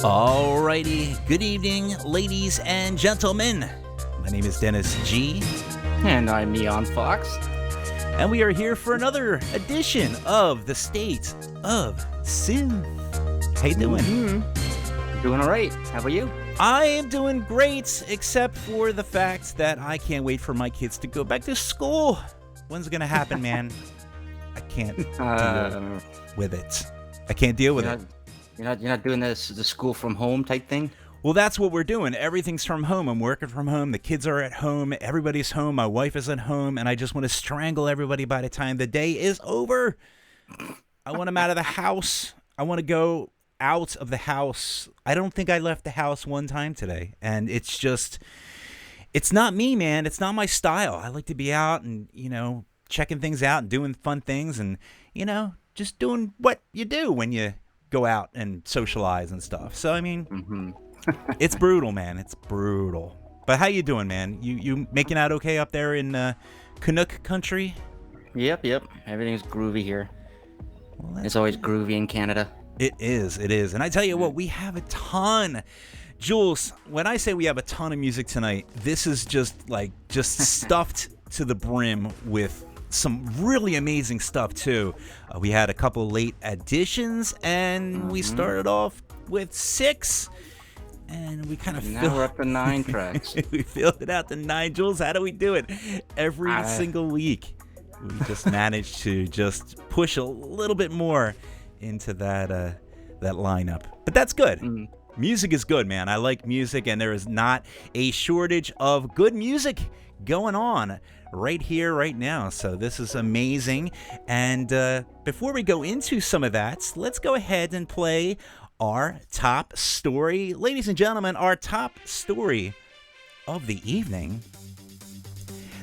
Alrighty, good evening, ladies and gentlemen. My name is Dennis G. And I'm Neon Fox. And we are here for another edition of the State of Synth. How you doing? Mm-hmm. Doing alright. How about you? I am doing great, except for the fact that I can't wait for my kids to go back to school. When's it gonna happen, man? I can't deal with it. I can't deal with it. You're not doing the school from home type thing? Well, that's what we're doing. Everything's from home. I'm working from home. The kids are at home. Everybody's home. My wife is at home. And I just want to strangle everybody by the time the day is over. I want them out of the house. I want to go out of the house. I don't think I left the house one time today. And it's not me, man. It's not my style. I like to be out and, checking things out and doing fun things and, just doing what you do when you go out and socialize and stuff. So, it's brutal, man. It's brutal. But how you doing, man? You making out okay up there in Canuck country? Yep. Everything's groovy here. Well, it's always groovy in Canada. It is. And I tell you what, we have a ton. Jules, when I say we have a ton of music tonight, this is just stuffed to the brim with some really amazing stuff too. We had a couple late additions, and we started off with 6, and we kind of we're up to 9 tracks. We filled it out to 9. Jules, how do we do it every single week? We just managed to just push a little bit more into that lineup, but that's good. Music is good, man. I like music, and there is not a shortage of good music going on right here, right now. So this is amazing. And before we go into some of that, let's go ahead and play our top story. Ladies and gentlemen, our top story of the evening.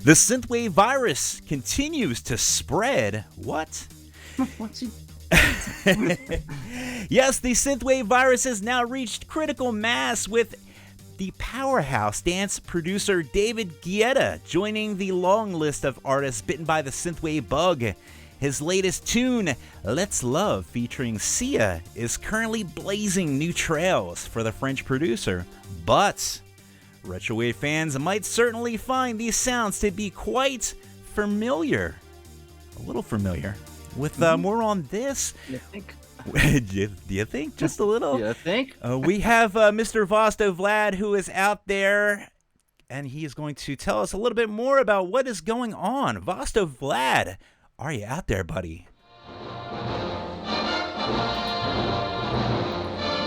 The synthwave virus continues to spread. What? What's he? Yes, the synthwave virus has now reached critical mass, with the powerhouse dance producer David Guetta joining the long list of artists bitten by the synthwave bug. His latest tune, Let's Love, featuring Sia, is currently blazing new trails for the French producer. But retrowave fans might certainly find these sounds to be quite familiar. A little familiar. With more on this. You think? Do you think? Just a little? You think? We have Mr. Vosto Vlad, who is out there, and he is going to tell us a little bit more about what is going on. Vosto Vlad, are you out there, buddy?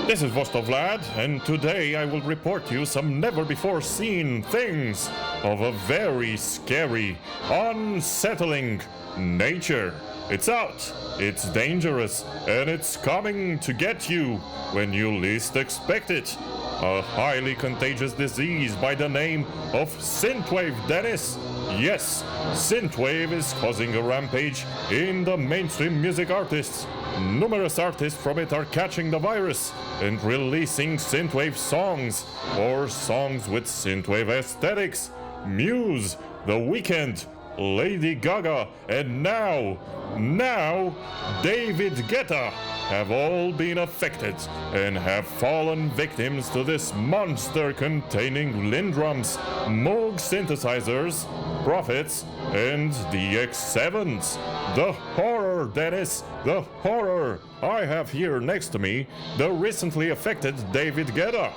This is Vosto Vlad, and today I will report to you some never-before-seen things of a very scary, unsettling nature. It's out, it's dangerous, and it's coming to get you when you least expect it. A highly contagious disease by the name of synthwave, Dennis. Yes, synthwave is causing a rampage in the mainstream music artists. Numerous artists from it are catching the virus and releasing synthwave songs, or songs with synthwave aesthetics. Muse, The Weeknd, Lady Gaga, and now David Guetta have all been affected and have fallen victims to this monster containing Lindrums, Moog synthesizers, Prophets, and DX7s. The horror, Dennis, the horror! I have here next to me the recently affected David Guetta.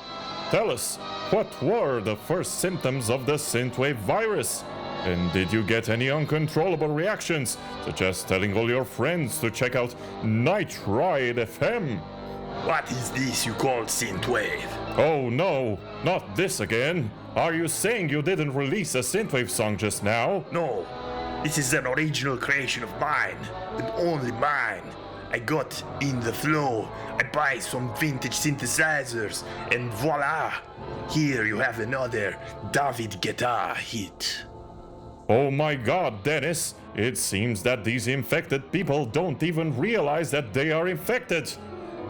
Tell us, what were the first symptoms of the synthwave virus? And did you get any uncontrollable reactions, such as telling all your friends to check out Night Ride FM? What is this you call synthwave? Oh no, not this again. Are you saying you didn't release a synthwave song just now? No, this is an original creation of mine, and only mine. I got in the flow, I buy some vintage synthesizers, and voila! Here you have another David Guetta hit. Oh my god, Dennis! It seems that these infected people don't even realize that they are infected.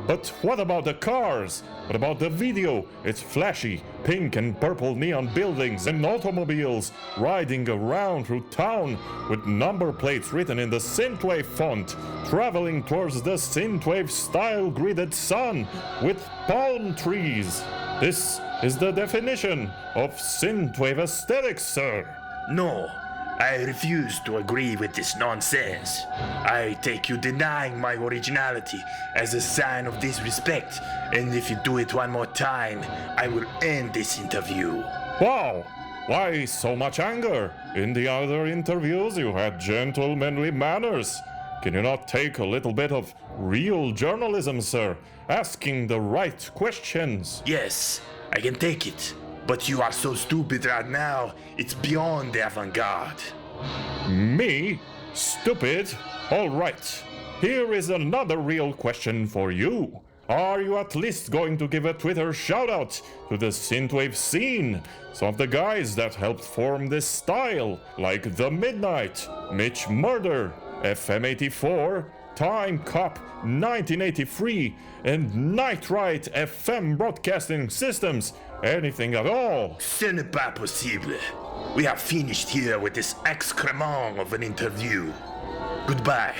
But what about the cars? What about the video? It's flashy, pink and purple neon buildings and automobiles riding around through town with number plates written in the synthwave font, traveling towards the synthwave style gridded sun with palm trees. This is the definition of synthwave aesthetics, sir. No, I refuse to agree with this nonsense. I take you denying my originality as a sign of disrespect, and if you do it one more time, I will end this interview. Wow! Why so much anger? In the other interviews you had gentlemanly manners. Can you not take a little bit of real journalism, sir? Asking the right questions. Yes, I can take it. But you are so stupid right now, it's beyond the avant-garde. Me? Stupid? All right. Here is another real question for you. Are you at least going to give a Twitter shout-out to the synthwave scene? Some of the guys that helped form this style, like The Midnight, Mitch Murder, FM84, Time Cop 1983, and Night Ride FM broadcasting systems. Anything at all. Ce n'est pas possible. We have finished here with this excrement of an interview. Goodbye.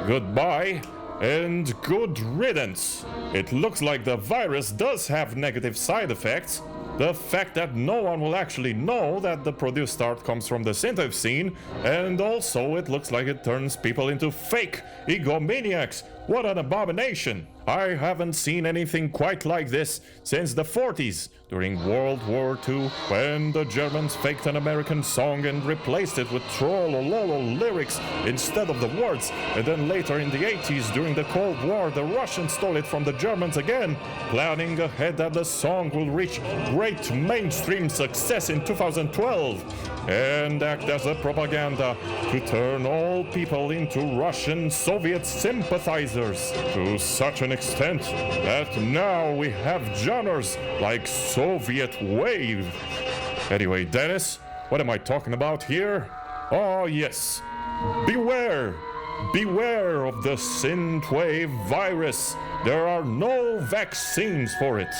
Goodbye, and good riddance. It looks like the virus does have negative side effects. The fact that no one will actually know that the produced art comes from the synthwave scene, and also it looks like it turns people into fake egomaniacs. What an abomination! I haven't seen anything quite like this since the 40s, during World War II, when the Germans faked an American song and replaced it with trollololo lyrics instead of the words, and then later in the 80s, during the Cold War, the Russians stole it from the Germans again, planning ahead that the song will reach great mainstream success in 2012, and act as a propaganda to turn all people into Russian Soviet sympathizers, to such an extent that now we have genres like Soviet wave. Anyway, Dennis, what am I talking about here? Oh yes, beware! Beware of the synthwave virus. There are no vaccines for it.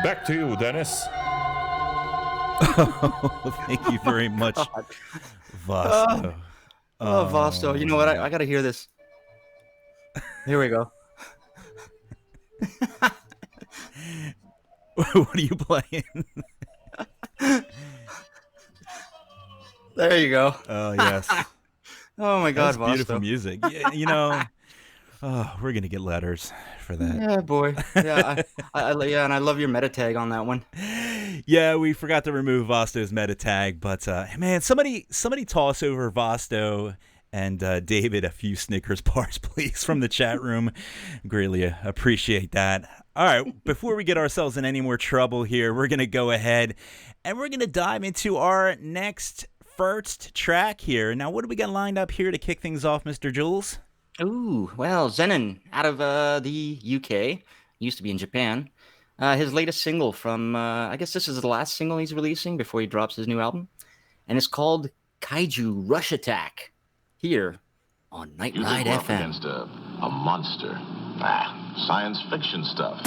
Back to you, Dennis. Oh, thank you very much, Vasto. Oh, Vasto, you know what? I gotta hear this. Here we go. What are you playing? There you go. Oh, yes. Oh my God, That's Vasto. beautiful music. Yeah, you know, we're going to get letters for that. Yeah, boy. Yeah, yeah, and I love your meta tag on that one. Yeah, we forgot to remove Vasto's meta tag, but man, somebody toss over Vasto and David a few Snickers bars, please, from the chat room. Greatly appreciate that. All right, before we get ourselves in any more trouble here, we're going to go ahead and we're going to dive into our next first track here. Now, what do we got lined up here to kick things off, Mr. Jules? Ooh, well, Zenon out of the UK, used to be in Japan. His latest single from, I guess this is the last single he's releasing before he drops his new album. And it's called Kaiju Rush Attack, here on Night Ride Up FM. against a monster. Science fiction stuff.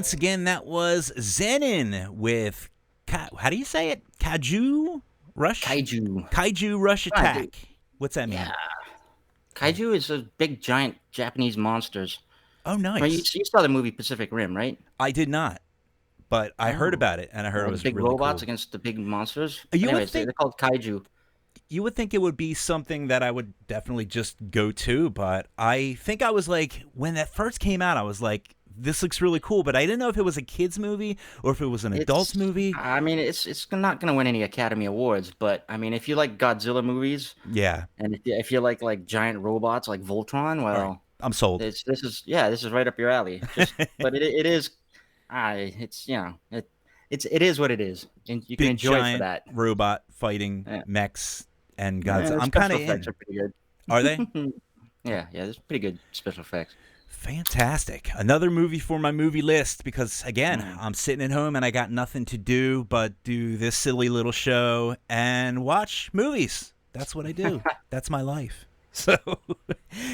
once again, that was Zenin with, how do you say it? Kaiju Rush? Kaiju Rush Attack. What's that mean? Yeah. Kaiju is a big, giant Japanese monsters. Oh, nice. I mean, you saw the movie Pacific Rim, right? I did not, but I heard about it, and I heard it was big really robots cool. against the big monsters. You would Anyways, think- they're called Kaiju. You would think it would be something that I would definitely just go to, but I think I was like, when that first came out, I was like, this looks really cool, but I didn't know if it was a kid's movie or if it was an adult's movie. I mean, it's not going to win any Academy Awards, but I mean, if you like Godzilla movies, Yeah, and if you like giant robots like Voltron, well, I'm sold. this is right up your alley. But it is, it is what it is, and you can Big enjoy it giant for that. robot fighting mechs and Yeah, Godzilla. the I'm kind of special effects in. are pretty good. Are they? Yeah, there's pretty good special effects. Fantastic. Another movie for my movie list because, again, I'm sitting at home and I got nothing to do but do this silly little show and watch movies. That's what I do. That's my life. So,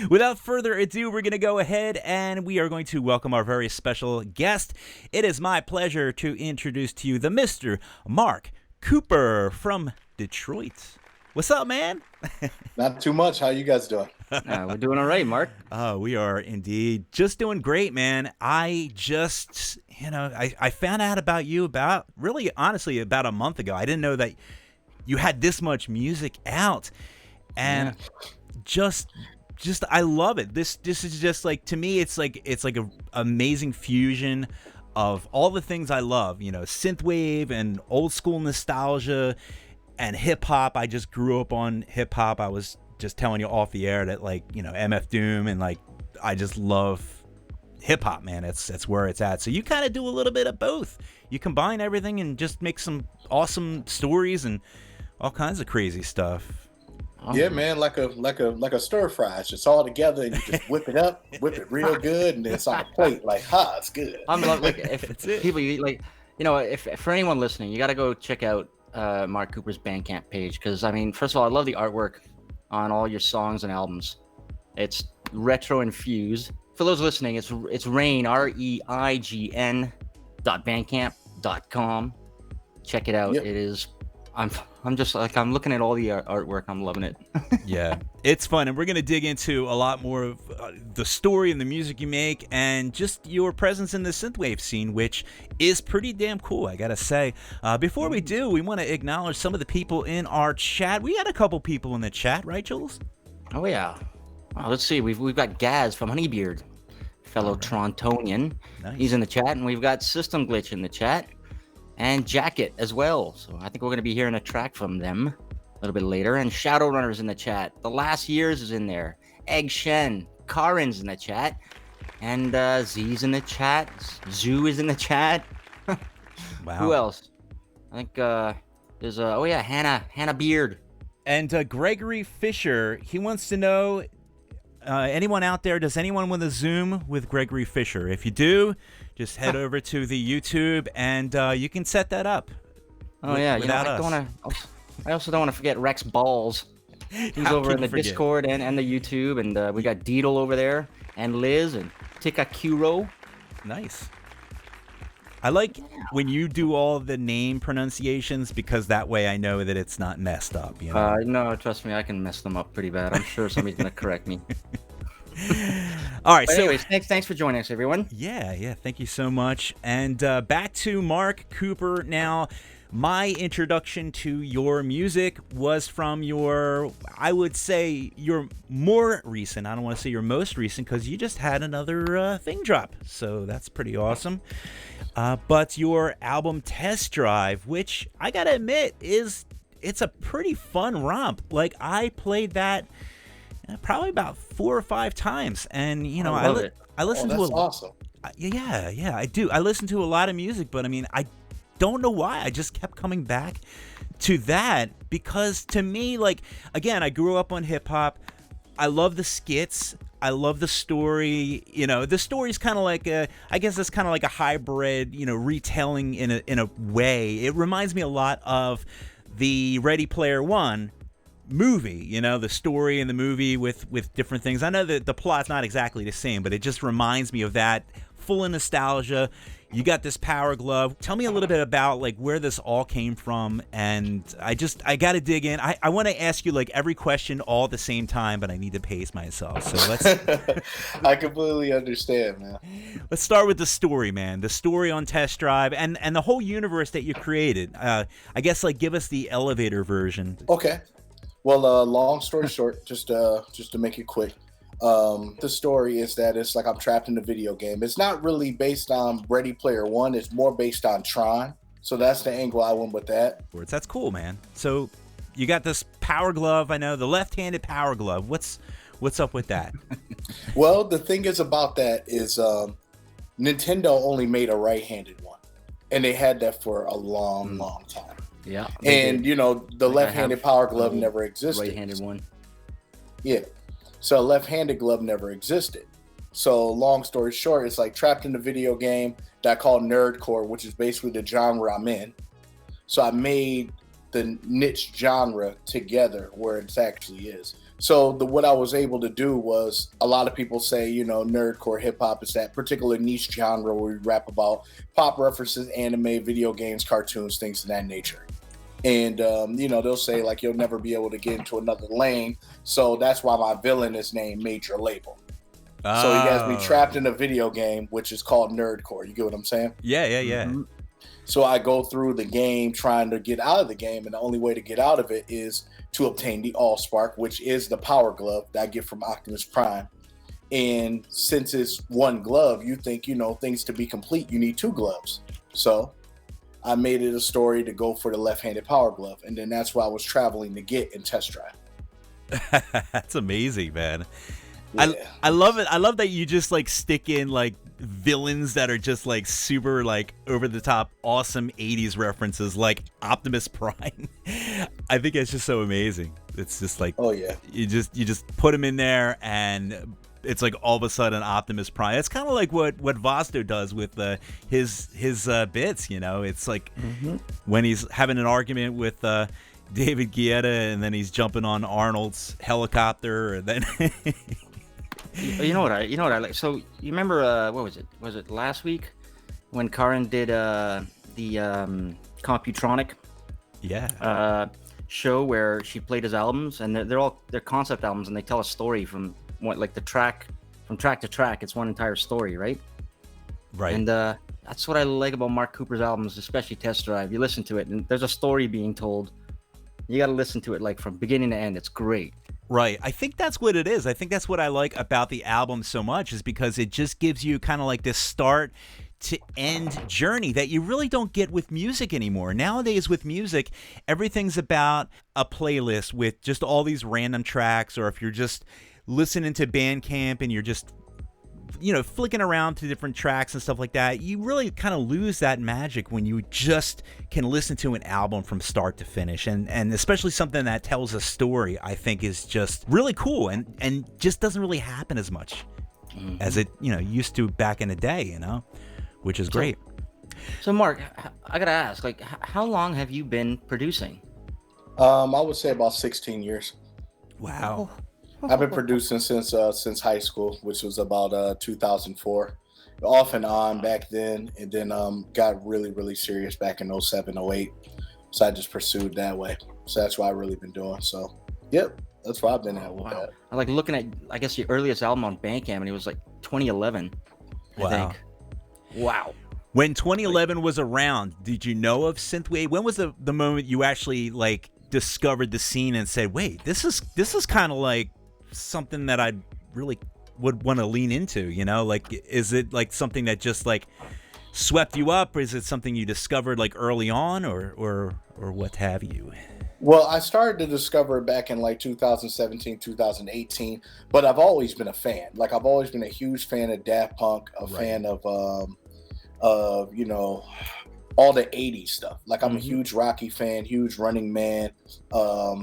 without further ado, we're going to go ahead and we are going to welcome our very special guest. It is my pleasure to introduce to you the Mr. Mark Cooper from Detroit. What's up, man? Not too much. How you guys doing? We're doing all right, Mark. We are indeed just doing great, man. I just, I found out about you honestly, about a month ago. I didn't know that you had this much music out, and just I love it. This is just like, to me, it's like a amazing fusion of all the things I love. Synthwave and old school nostalgia. And hip hop, I just grew up on hip hop. I was just telling you off the air that MF Doom and I just love hip hop, man. That's where it's at. So you kind of do a little bit of both. You combine everything and just make some awesome stories and all kinds of crazy stuff. Yeah, man, like a stir fry. It's just all together and you just whip it up, whip it real good, and then it's on a plate. It's good. I'm like, if people if for anyone listening, you got to go check out Mark Cooper's Bandcamp page, because I mean, first of all, I love the artwork on all your songs and albums. It's retro infused. For those listening, it's Reign, REIGN .bandcamp.com. Check it out. Yep. It is. I'm just like, I'm looking at all the artwork. I'm loving it. Yeah, it's fun, and we're gonna dig into a lot more of the story and the music you make, and just your presence in the synthwave scene, which is pretty damn cool, I gotta say. Before we do, we want to acknowledge some of the people in our chat. We had a couple people in the chat, right, Jules? Oh yeah. Let's see. We've got Gaz from Honeybeard, fellow Torontonian. Nice. He's in the chat, and we've got System Glitch in the chat. And Jacket as well. So I think we're going to be hearing a track from them a little bit later. And Shadowrunner's in the chat. The Last Years is in there. Egg Shen. Karin's in the chat. And Z's in the chat. Zoo is in the chat. Wow. Who else? I think there's Hannah Beard. And Gregory Fisher, he wants to know, anyone out there, does anyone want to Zoom with Gregory Fisher? If you do, just head over to the YouTube and you can set that up. Oh yeah, without I also don't want to forget Rex Balls. He's How over can in the you forget? Discord and the YouTube, and we got Deedle over there, and Liz, and Tikakuro. Nice. I like when you do all the name pronunciations, because that way I know that it's not messed up. No, trust me, I can mess them up pretty bad. I'm sure somebody's gonna correct me. All right. But So anyways, thanks for joining us, everyone. yeah. Thank you so much. And back to Mark Cooper now. My introduction to your music was from I would say your more recent, I don't want to say your most recent, because you just had another thing drop. So that's pretty awesome. But your album Test Drive, which I got to admit it's a pretty fun romp. Like, I played that probably about 4 or 5 times. And, I listen to that's awesome. Yeah, I do. I listen to a lot of music, but I mean, I don't know why. I just kept coming back to that because, to me, like, again, I grew up on hip hop. I love the skits. I love the story. The story's kind of like I guess it's kind of like a hybrid, retelling in a way. It reminds me a lot of the Ready Player One movie, the story in the movie with different things. I know that the plot's not exactly the same, but it just reminds me of that, full of nostalgia. You got this Power Glove. Tell me a little bit about like where this all came from. And I got to dig in. I want to ask you like every question all at the same time, but I need to pace myself. So let's. I completely understand, man. Let's start with the story, man. The story on Test Drive and the whole universe that you created. I guess like give us the elevator version. Okay. Well, long story short, just to make it quick, the story is that it's like I'm trapped in a video game. It's not really based on Ready Player One. It's more based on Tron. So that's the angle I went with that. That's cool, man. So you got this Power Glove. I know the left-handed Power Glove. What's up with that? Well, the thing is about that is Nintendo only made a right-handed one, and they had that for a long time. Yeah. And the left-handed Power Glove never existed. Right-handed one. Yeah. So a left-handed glove never existed. So long story short, it's like trapped in a video game that I call Nerdcore, which is basically the genre I'm in. So I made the niche genre together where it actually is. So what I was able to do was, a lot of people say, Nerdcore hip hop is that particular niche genre where we rap about pop references, anime, video games, cartoons, things of that nature. And, they'll say, like, you'll never be able to get into another lane. So that's why my villain is named Major Label. Oh. So he has me trapped in a video game, which is called Nerdcore. You get what I'm saying? Yeah. Mm-hmm. So I go through the game trying to get out of the game. And the only way to get out of it is to obtain the Allspark, which is the Power Glove that I get from Optimus Prime. And since it's one glove, you think, things to be complete, you need two gloves. So I made it a story to go for the left-handed Power Glove, and then that's what I was traveling to get in Test Drive. That's amazing, man. Yeah. I love it. I love that you just like stick in like villains that are just like super like over the top, awesome 80s references like Optimus Prime. I think it's just so amazing. It's just like, oh yeah, you just put him in there and it's like all of a sudden Optimus Prime. It's kind of like what Vosto does with his bits, It's like when he's having an argument with David Guetta and then he's jumping on Arnold's helicopter and then You know what I like? So you remember what was it? Was it last week when Karin did the Computronic show where she played his albums, and they're concept albums, and they tell a story from track to track. It's one entire story, right? Right. And that's what I like about Mark Cooper's albums, especially Test Drive. You listen to it, and there's a story being told. You got to listen to it like from beginning to end. It's great. Right. I think that's what it is. I think that's what I like about the album so much is because it just gives you kind of like this start to end journey that you really don't get with music anymore. Nowadays with music, everything's about a playlist with just all these random tracks, or if you're just listening to Bandcamp and you're just flicking around to different tracks and stuff like that, you really kind of lose that magic when you just can listen to an album from start to finish. And especially something that tells a story, I think is just really cool and just doesn't really happen as much as it, used to back in the day, which is great. So Mark, I got to ask, like, how long have you been producing? I would say about 16 years. Wow. I've been producing since high school, which was about 2004, off and on back then, and then got really, really serious back in 07, 08. So I just pursued that way. So that's what I've really been doing. So, yep, that's where I've been at with that. I like looking at, I guess, your earliest album on Bandcamp, and it was like 2011, I think. Wow. When 2011 was around, did you know of synthwave? When was the moment you actually like discovered the scene and said, "Wait, this is kind of like something that I really would want to lean into," like, is it like something that just like swept you up, or is it something you discovered like early on, or what have you? Well, I started to discover it back in like 2017, 2018, but I've always been a fan. Like, I've always been a huge fan of Daft Punk, fan of all the 80s stuff. Like, I'm a huge Rocky fan, huge Running Man, a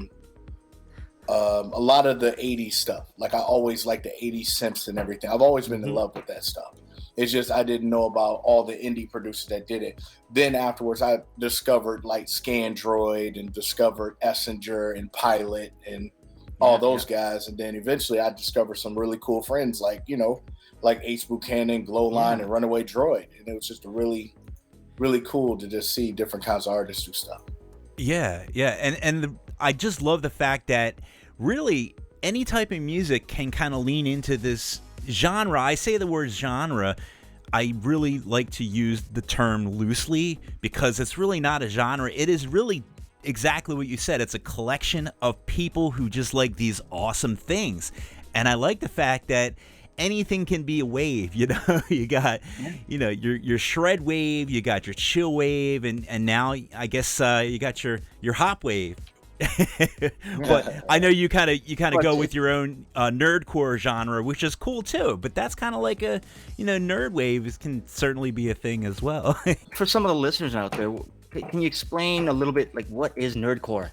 lot of the 80s stuff. Like, I always like the 80s synths and everything. I've always been in love with that stuff. It's just I didn't know about all the indie producers that did it. Then afterwards, I discovered like Scandroid and discovered Essinger and Pilot and all those guys. And then eventually I discovered some really cool friends like, like Ace Buchanan, Glowline, and Runaway Droid. And it was just really, really cool to just see different kinds of artists do stuff. Yeah. And I just love the fact that really any type of music can kind of lean into this genre. I say the word genre. I really like to use the term loosely because it's really not a genre. It is really exactly what you said. It's a collection of people who just like these awesome things. And I like the fact that anything can be a wave, you got, your shred wave, you got your chill wave, and now I guess you got your hop wave. But I know you kind of go with your own nerdcore genre, which is cool too. But that's kind of like a nerd wave can certainly be a thing as well. For some of the listeners out there, can you explain a little bit like what is nerdcore?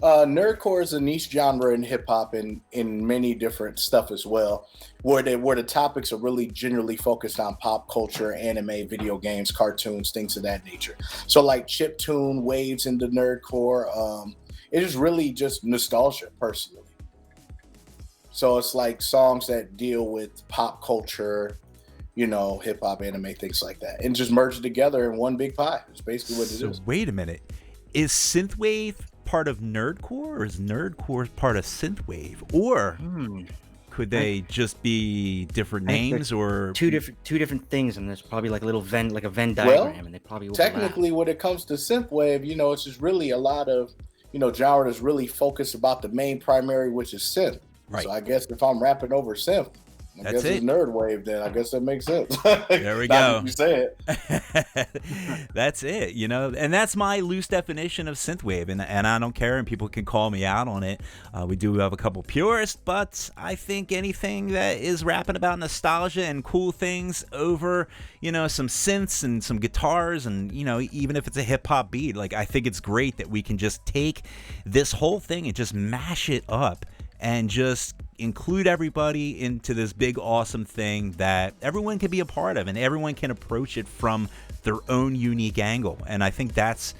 Nerdcore is a niche genre in hip hop and in many different stuff as well, where the topics are really generally focused on pop culture, anime, video games, cartoons, things of that nature. So like chiptune waves into nerdcore. It is really just nostalgia personally. So it's like songs that deal with pop culture, hip hop, anime, things like that, and just merge it together in one big pie. It's basically what it is. Wait a minute. Is synthwave part of nerdcore, or is nerdcore part of synthwave, or could they just be different names, or two different things? And there's probably like a little Venn diagram, and they probably overlap. Technically, when it comes to synthwave, it's just really a lot of genre that's really focused about the main primary, which is synth. Right. So I guess if I'm rapping over synth, I guess it's nerd wave. Then I guess that makes sense. There we go. You say it. That's it, and that's my loose definition of synthwave, and I don't care, and people can call me out on it. We do have a couple purists, but I think anything that is rapping about nostalgia and cool things over, some synths and some guitars, and even if it's a hip hop beat, like I think it's great that we can just take this whole thing and just mash it up and just include everybody into this big awesome thing that everyone can be a part of, and everyone can approach it from their own unique angle. And I think that's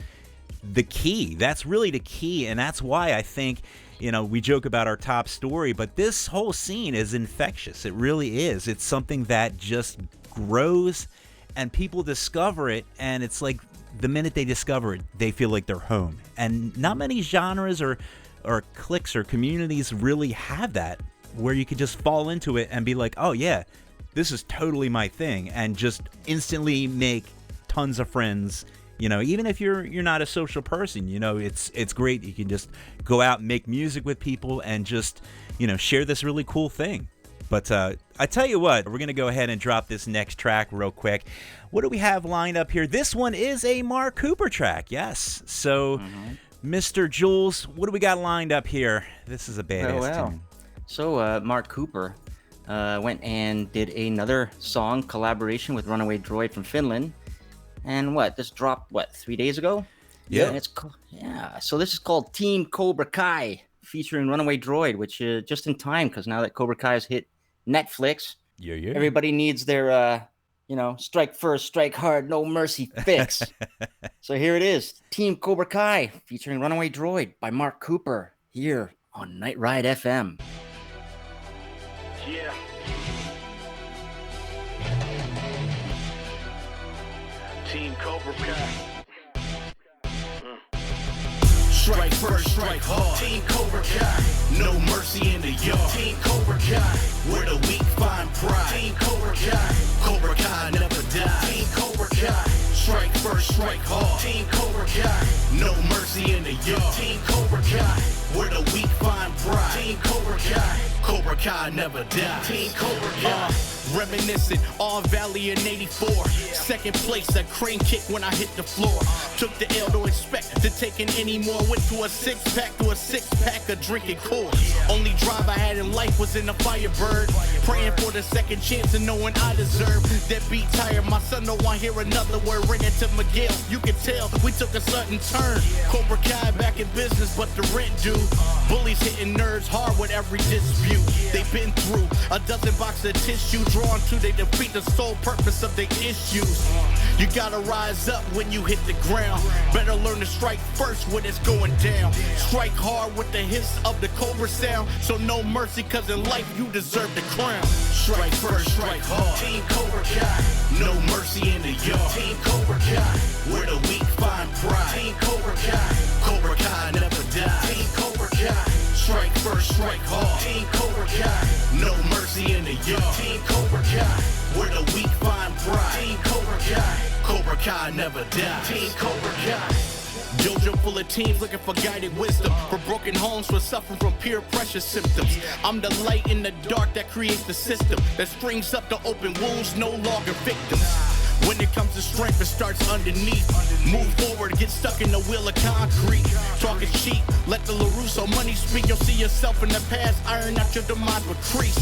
the key. That's really the key, and that's why I think we joke about our top story, but this whole scene is infectious. It really is. It's something that just grows and people discover it, and it's like the minute they discover it, they feel like they're home. And not many genres or cliques or communities really have that, where you could just fall into it and be like, oh yeah, this is totally my thing, and just instantly make tons of friends. Even if you're not a social person, it's great. You can just go out and make music with people and just share this really cool thing. But I tell you what, we're gonna go ahead and drop this next track real quick. What do we have lined up here? This one is a Mark Cooper track. Yes. So Mr. Jules, what do we got lined up here? This is a badass tune. So Mark Cooper went and did another song collaboration with Runaway Droid from Finland, and this dropped 3 days ago? Yeah. And so this is called Team Cobra Kai featuring Runaway Droid, which is just in time because now that Cobra Kai has hit Netflix, everybody needs their strike first, strike hard, no mercy fix. So here it is, Team Cobra Kai featuring Runaway Droid by Mark Cooper here on Night Ride FM. Yeah. Team Cobra Kai. Strike first, strike hard. Team Cobra Kai. No mercy in the yard. Team Cobra Kai. Where the weak find pride. Team Cobra Kai. Cobra Kai never die. Team Cobra Kai. Strike first, strike hard. Team Cobra Kai. No mercy in the yard. Team Cobra Kai. Where the weak find pride. Team Cobra Kai. Cobra Kai never die. Team Cobra Kai. Reminiscent, all Valley in 84. Second place, a crane kick when I hit the floor. Took the L, don't expect to take in any more. Went to a six-pack of drinking Coors. Only drive I had in life was in a Firebird. Praying for the second chance and knowing I deserve. That beat tired, my son don't want to hear another word. Ringing to Miguel, you can tell we took a sudden turn. Cobra Kai back in business, but the rent due. Bullies hitting nerves hard with every dispute. They've been through a dozen boxes of tissue, draw drawn to, they defeat the sole purpose of their issues. You gotta rise up when you hit the ground. Better learn to strike first when it's going down. Strike hard with the hiss of the cobra sound. So no mercy, cause in life you deserve the crown. Strike first, strike hard. Team Cobra Kai. No mercy in the yard. Team Cobra Kai. Where the weak find pride. Team Cobra Kai. Cobra Kai never die. Team Cobra Kai. Strike first, strike hard. Team Cobra Kai. No mercy in the yard. Team Cobra Kai. Where the weak find pride. Team Cobra Kai. Cobra Kai never dies. Team Cobra Kai. Dojo full of teens looking for guided wisdom. For broken homes, for suffering from peer pressure symptoms. I'm the light in the dark that creates the system that springs up to open wounds, no longer victims. When it comes to strength, it starts underneath. Move forward, get stuck in the wheel of concrete. Talk is cheap, let the LaRusso money speak. You'll see yourself in the past, iron out your demise with crease.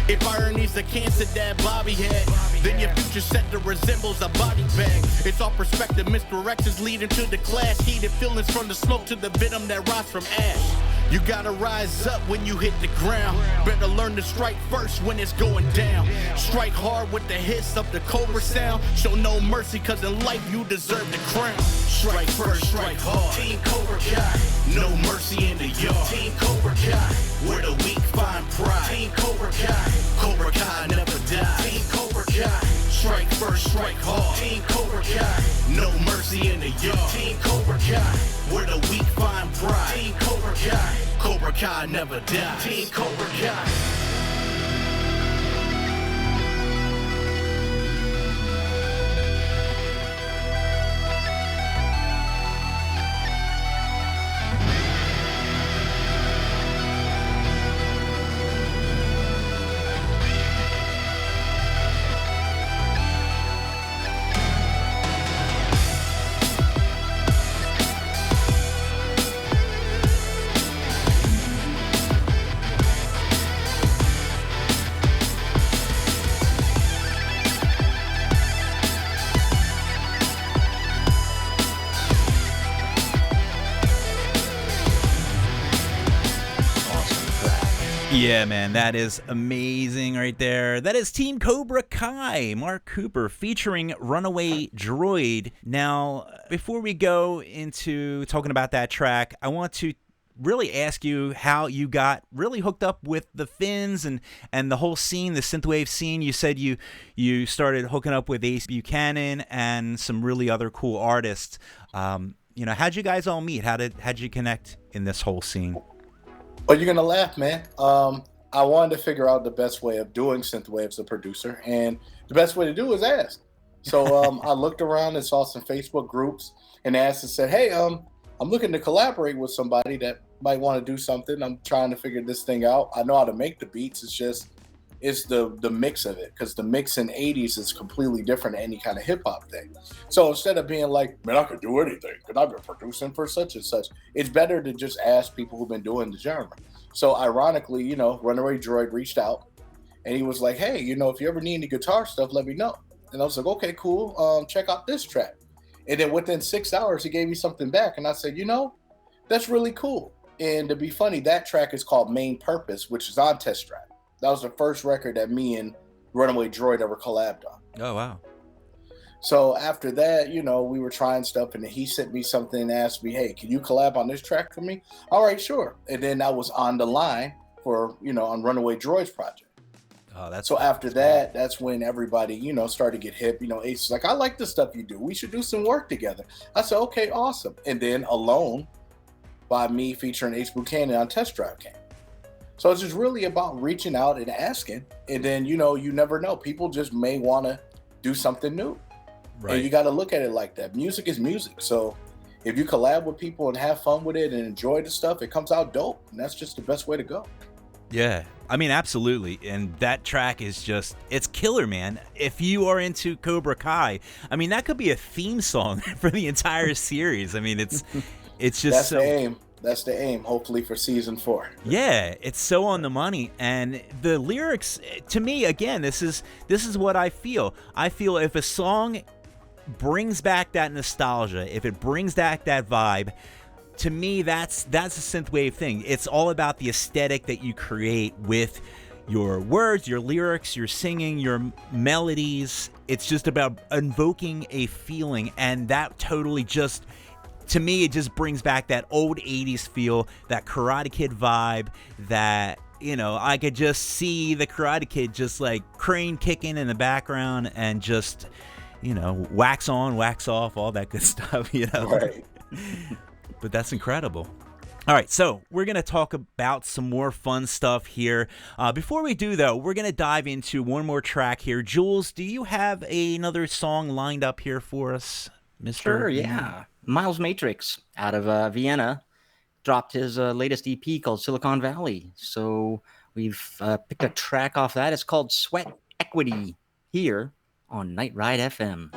If irony's the cancer that Bobby had, then your future set that resembles a body bag. It's all perspective, misdirections leading to the clash. Heated feelings from the smoke to the venom that rots from ash. You gotta rise up when you hit the ground. Better learn to strike first when it's going down. Strike hard with the hiss of the cobra sound. Show no mercy, cause in life you deserve the crown. Strike first, strike hard. Team Cobra Kai. No mercy in the yard. Team Cobra Kai. Where the weak find pride. Team Cobra Kai. Cobra Kai never die. Team Cobra Kai. Strike first, strike hard. Team Cobra Kai. No mercy in the yard. Team Cobra Kai. Where the weak find pride. Team Cobra Kai. Cobra Kai never dies. Team Cobra Kai. Yeah, man, that is amazing right there. That is Team Cobra Kai, Mark Cooper featuring Runaway Droid. Now, before we go into talking about that track, I want to really ask you how you got really hooked up with the Finns and the whole scene, the synthwave scene. You said you started hooking up with Ace Buchanan and some really other cool artists. How'd you guys all meet? How'd you connect in this whole scene? Well, you're gonna laugh, man. I wanted to figure out the best way of doing synthwave as a producer, and the best way to do is ask. So I looked around and saw some Facebook groups and asked and said, "Hey, I'm looking to collaborate with somebody that might want to do something. I'm trying to figure this thing out. I know how to make the beats. It's the mix of it, because the mix in 80s is completely different than any kind of hip hop thing. So instead of being like, man, I could do anything because I've been producing for such and such, it's better to just ask people who've been doing the genre." So ironically, Runaway Droid reached out and he was like, "Hey, if you ever need any guitar stuff, let me know." And I was like, "Okay, cool. Check out this track." And then within 6 hours, he gave me something back. And I said, that's really cool. And to be funny, that track is called Main Purpose, which is on Test Drive. That was the first record that me and Runaway Droid ever collabed on. Oh, wow. So after that, we were trying stuff, and then he sent me something and asked me, "Hey, can you collab on this track for me?" All right, sure. And then I was on the line for, on Runaway Droid's project. Oh, that's so after that, that's when everybody, started to get hip. Ace was like, "I like the stuff you do. We should do some work together." I said, "Okay, awesome." And then Alone by me featuring Ace Buchanan on Test Drive came. So it's just really about reaching out and asking. And then, you never know. People just may want to do something new. Right. And you got to look at it like that. Music is music. So if you collab with people and have fun with it and enjoy the stuff, it comes out dope. And that's just the best way to go. Yeah, I mean, absolutely. And that track is it's killer, man. If you are into Cobra Kai, I mean, that could be a theme song for the entire series. I mean, it's just that's so... the aim. That's the aim, hopefully, for season 4. Yeah, it's so on the money. And the lyrics, to me, again, this is what I feel. I feel if a song brings back that nostalgia, if it brings back that vibe, to me, that's a synthwave thing. It's all about the aesthetic that you create with your words, your lyrics, your singing, your melodies. It's just about invoking a feeling, and that totally just, to me, it just brings back that old 80s feel, that Karate Kid vibe, that, you know, I could just see the Karate Kid just like crane kicking in the background and just, you know, wax on, wax off, all that good stuff, you know. Right. But that's incredible. All right, so we're going to talk about some more fun stuff here. Before we do, though, we're going to dive into one more track here. Jules, do you have another song lined up here for us, Mr.? Sure, yeah. Miles Matrix out of Vienna dropped his latest EP called Silicon Valley. So we've picked a track off that. It's called Sweat Equity here on Night Ride FM.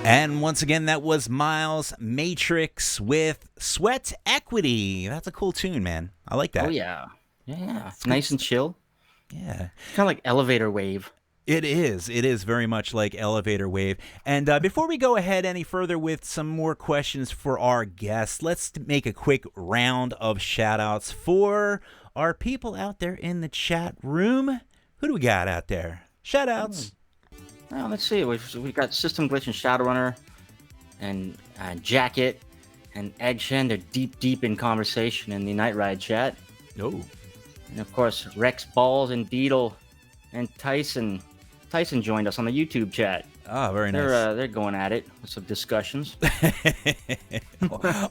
And once again, that was Miles Matrix with Sweat Equity. That's a cool tune, man. I like that. Oh, yeah. Yeah. Nice and chill. Yeah. Kind of like elevator wave. It is. It is very much like Elevator Wave. And before we go ahead any further with some more questions for our guests, let's make a quick round of shout-outs for our people out there in the chat room. Who do we got out there? Shout-outs. Well, let's see. We've got System Glitch and Shadowrunner and Jacket and Egg Shen. They're deep in conversation in the Night Ride chat. Oh. And, of course, Rex Balls and Beetle and Tyson. Tyson joined us on the YouTube chat. Oh, very nice. They're going at it with some discussions.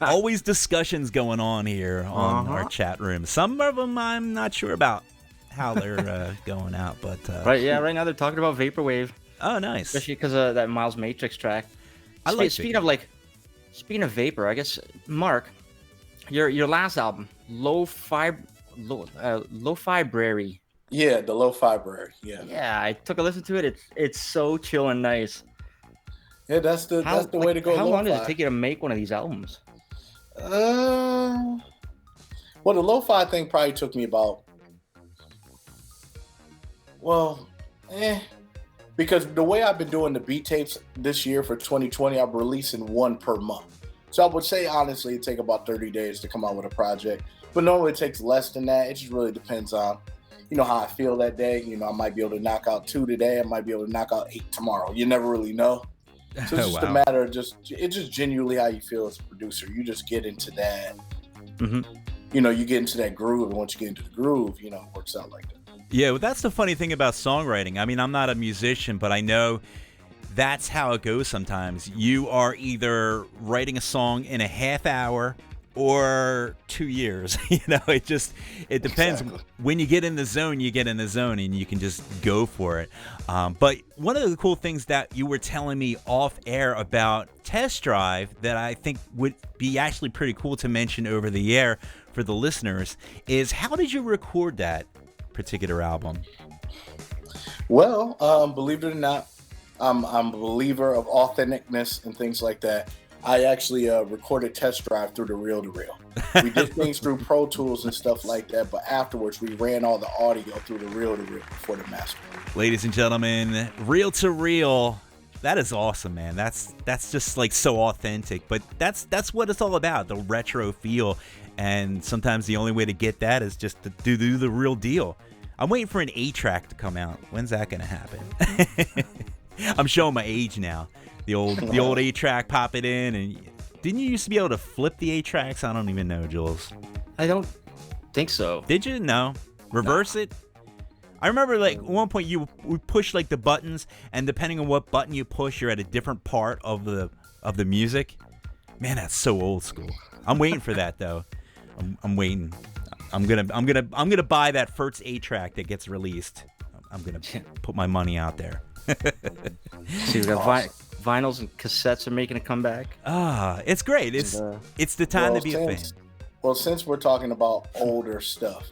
Always discussions going on here on our chat room. Some of them I'm not sure about how they're going out, but right now they're talking about Vaporwave. Oh, nice. Especially because of that Miles Matrix track. Speaking of Vapor, I guess Mark, your last album, Low Fibrary. Yeah, the Low Fibrary. Yeah. Yeah, I took a listen to it. It's so chill and nice. Yeah, that's the way to go. How long does it take you to make one of these albums? Well, the lo-fi thing probably took me about, because the way I've been doing the beat tapes this year for 2020, I'm releasing one per month. So I would say, honestly, it take about 30 days to come out with a project. But normally it takes less than that. It just really depends on, how I feel that day. I might be able to knock out 2 today. I might be able to knock out 8 tomorrow. You never really know. So it's just a matter of it's just genuinely how you feel as a producer. You just get into that, you get into that groove. And once you get into the groove, it works out like that. Yeah, well, that's the funny thing about songwriting. I mean, I'm not a musician, but I know that's how it goes sometimes. You are either writing a song in a half hour or 2 years. It depends. Exactly. When you get in the zone, and you can just go for it. But one of the cool things that you were telling me off air about Test Drive that I think would be actually pretty cool to mention over the air for the listeners is, how did you record that particular album? Well, believe it or not, I'm a believer of authenticness and things like that. I actually recorded Test Drive through the reel-to-reel. We did things through Pro Tools and stuff like that, but afterwards we ran all the audio through the reel-to-reel before the master. Ladies and gentlemen, reel-to-reel. That is awesome, man. That's just like so authentic, but that's what it's all about, the retro feel. And sometimes the only way to get that is just to do the real deal. I'm waiting for an 8-track to come out. When's that going to happen? I'm showing my age now. The old 8-track, pop it in, and didn't you used to be able to flip the 8-tracks? I don't even know, Jules. I don't think so. Did you? No. Reverse it? I remember like at one point you would push like the buttons, and depending on what button you push, you're at a different part of the music. Man, that's so old school. I'm waiting for that though. I'm waiting. I'm gonna buy that first 8-track that gets released. I'm gonna put my money out there. See, we got vinyls and cassettes are making a comeback. It's great. It's the time to be a fan. Well, since we're talking about older stuff,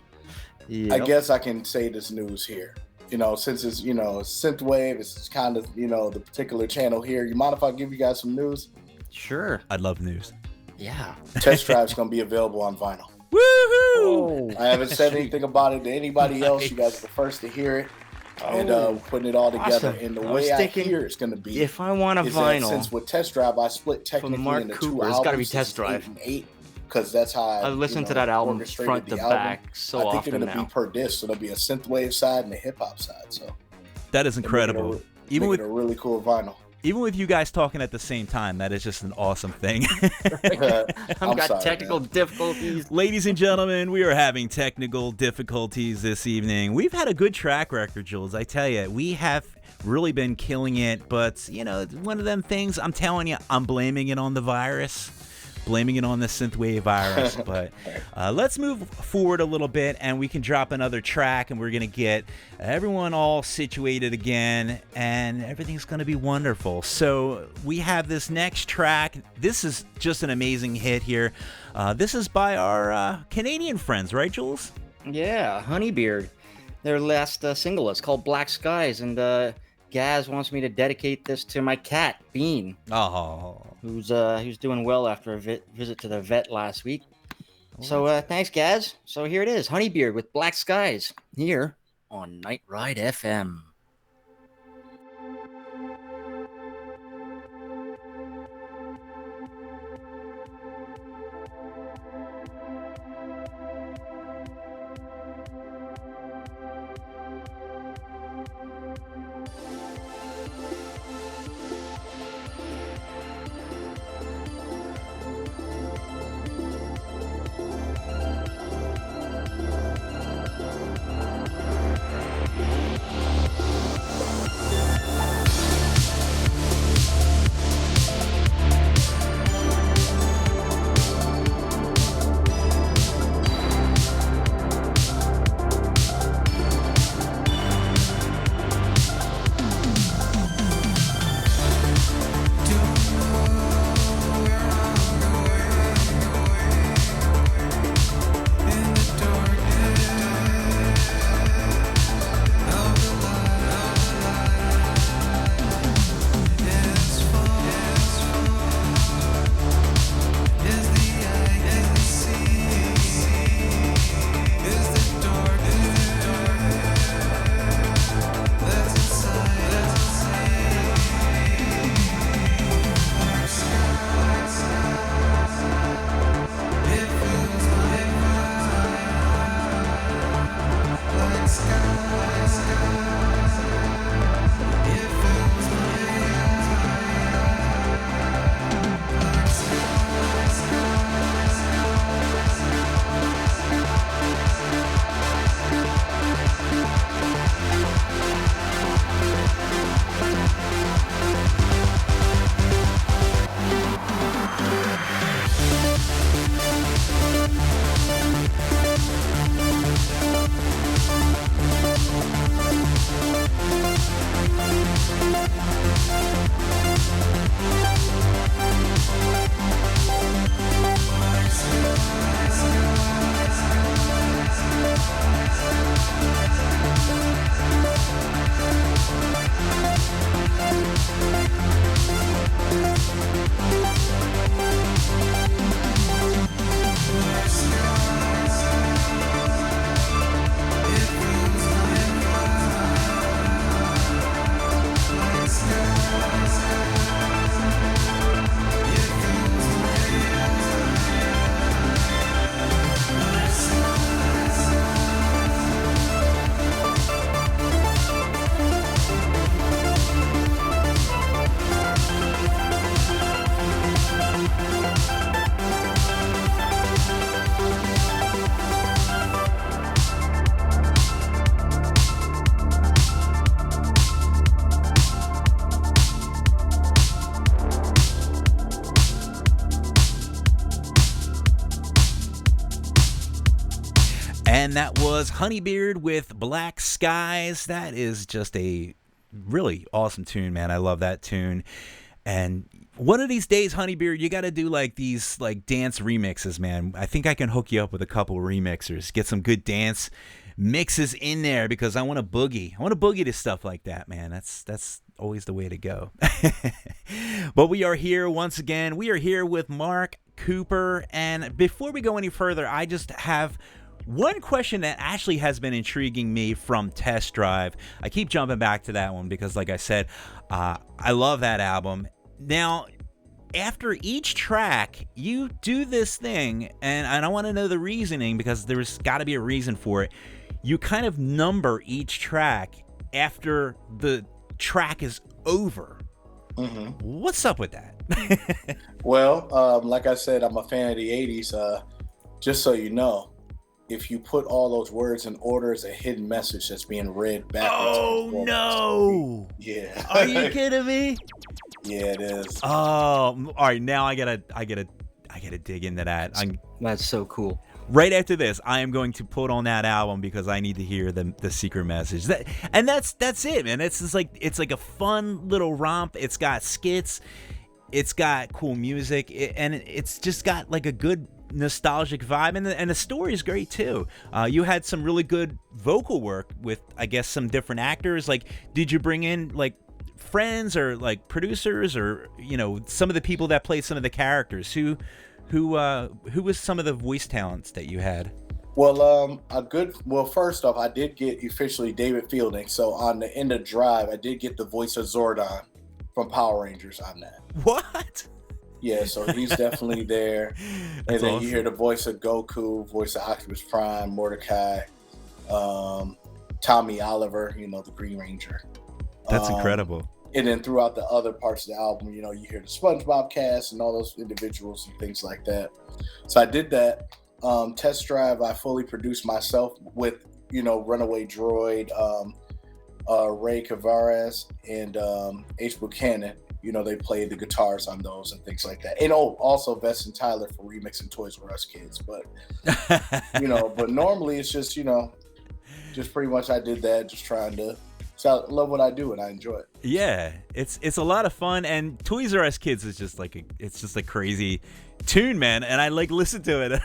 I guess I can say this news here. Since it's synthwave, it's kind of the particular channel here. You mind if I give you guys some news? Sure. I'd love news. Yeah. Test Drive's gonna be available on vinyl. Woohoo! I haven't said anything about it to anybody else. You guys are the first to hear it. And putting it all together. Awesome. And the way I hear it's going to be, if I want a vinyl, since with Test Drive, I split technically into 2 albums. It's got to be Test Drive. 8 and 8, because that's how I've listened to that album front to back so often now. I think it's going to be per disc, so there'll be a synthwave side and a hip hop side. So that is incredible. Even with a really cool vinyl. Even with you guys talking at the same time, that is just an awesome thing. I've got technical difficulties. Ladies and gentlemen, we are having technical difficulties this evening. We've had a good track record, Jules. I tell you, we have really been killing it. But, one of them things, I'm telling you, I'm blaming it on the virus. Blaming it on the synthwave virus. But let's move forward a little bit, and we can drop another track, and we're going to get everyone all situated again, and everything's going to be wonderful. So we have this next track. This is just an amazing hit here. This is by our Canadian friends, right, Jules? Yeah, Honeybeard. Their last single is called Black Skies, and Gaz wants me to dedicate this to my cat, Bean. Oh. Who's doing well after a visit to the vet last week. So thanks, Gaz. So here it is, Honeybeard with Black Skies, here on Night Ride FM. And that was Honeybeard with Black Skies. That is just a really awesome tune, man. I love that tune. And one of these days, Honeybeard, you got to do like these like dance remixes, man. I think I can hook you up with a couple of remixers. Get some good dance mixes in there because I want to boogie. I want to boogie to stuff like that, man. That's always the way to go. But we are here once again. We are here with Mark Cooper. And before we go any further, I just have one question that actually has been intriguing me from Test Drive. I keep jumping back to that one because, like I said, I love that album. Now, after each track, you do this thing, and I want to know the reasoning because there's got to be a reason for it. You kind of number each track after the track is over. Mm-hmm. What's up with that? Well, like I said, I'm a fan of the 80s. Just so you know, if you put all those words in order, it's a hidden message that's being read backwards. Oh, no. Yeah. Are you kidding me? Yeah, it is. Oh, all right. Now I gotta dig into that. That's so cool. Right after this, I am going to put on that album because I need to hear the secret message. That's it, man. It's just like a fun little romp. It's got skits, it's got cool music, and it's just got like a good nostalgic vibe, and the story is great too. You had some really good vocal work with, I guess, some different actors. Like, did you bring in like friends or like producers or some of the people that played some of the characters? Who was some of the voice talents that you had? Well, first off, I did get officially David Fielding. So on the end of Drive, I did get the voice of Zordon from Power Rangers on that. What? Yeah, so he's definitely there. And then awesome. You hear the voice of Goku, voice of Optimus Prime, Mordecai, Tommy Oliver, the Green Ranger. That's incredible. And then throughout the other parts of the album, you hear the SpongeBob cast and all those individuals and things like that. So I did that. Test Drive, I fully produced myself with, Runaway Droid, Ray Cavares, and H. Buchanan. They played the guitars on those and things like that. And also Vess and Tyler for remixing Toys R Us Kids. But, but normally it's just, just pretty much I did that, just trying to. So I love what I do and I enjoy it. Yeah, it's a lot of fun, and Toys R Us Kids is just like it's just a crazy tune, man. And I like listen to it.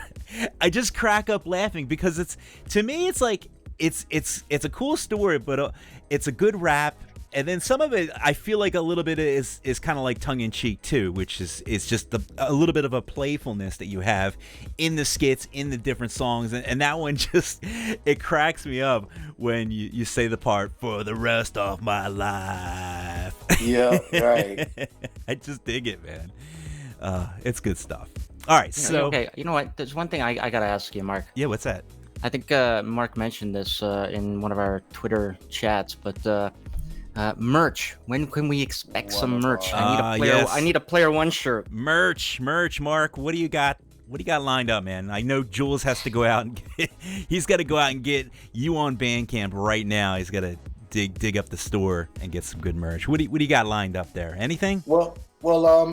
I just crack up laughing because to me it's like it's a cool story, but it's a good rap. And then some of it, I feel like a little bit is kind of like tongue in cheek too, which is just a little bit of a playfulness that you have in the skits, in the different songs, and that one just it cracks me up when you say the part "for the rest of my life." Yeah, right. I just dig it, man. It's good stuff. All right, so okay, you know what? There's one thing I gotta ask you, Mark. Yeah, what's that? I think Mark mentioned this in one of our Twitter chats, but. Merch. When can we expect some merch? I need a Player One shirt. Merch, Mark. What do you got? What do you got lined up, man? I know Jules has to go out and he's got to go out and get you on Bandcamp right now. He's got to dig up the store and get some good merch. What do you got lined up there? Anything? Well,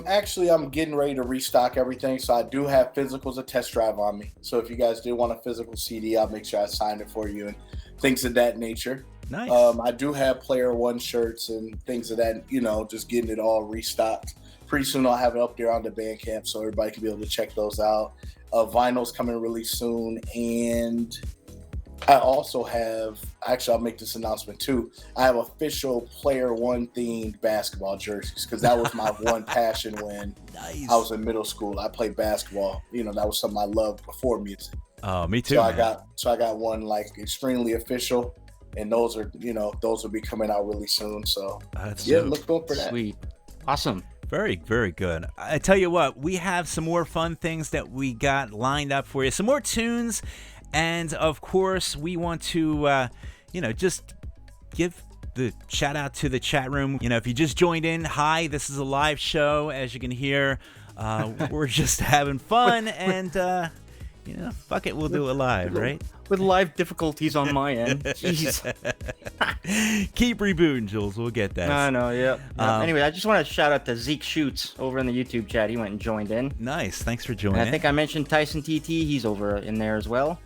actually, I'm getting ready to restock everything, so I do have physicals of Test Drive on me. So if you guys do want a physical CD, I'll make sure I sign it for you and things of that nature. Nice. I do have Player One shirts and things of that, just getting it all restocked. Pretty soon I'll have it up there on the Bandcamp so everybody can be able to check those out. Vinyl's coming really soon, and I also have, actually I'll make this announcement too, I have official Player One themed basketball jerseys because that was my one passion when I was in middle school. I played basketball. That was something I loved before music. Oh, me too. So I got one like extremely official. And those will be coming out really soon. So look forward for that. Sweet. Awesome. Very, very good. I tell you what, we have some more fun things that we got lined up for you. Some more tunes. And of course, we want to, just give the shout out to the chat room. If you just joined in, hi, this is a live show. As you can hear, we're just having fun and, fuck it, we'll do it live, right? With live difficulties on my end. Jeez. Keep rebooting, Jules. We'll get that. I know, yeah. Anyway, I just want to shout out to Zeke Shoots over in the YouTube chat. He went and joined in. Nice. Thanks for joining. And I think I mentioned Tyson TT. He's over in there as well.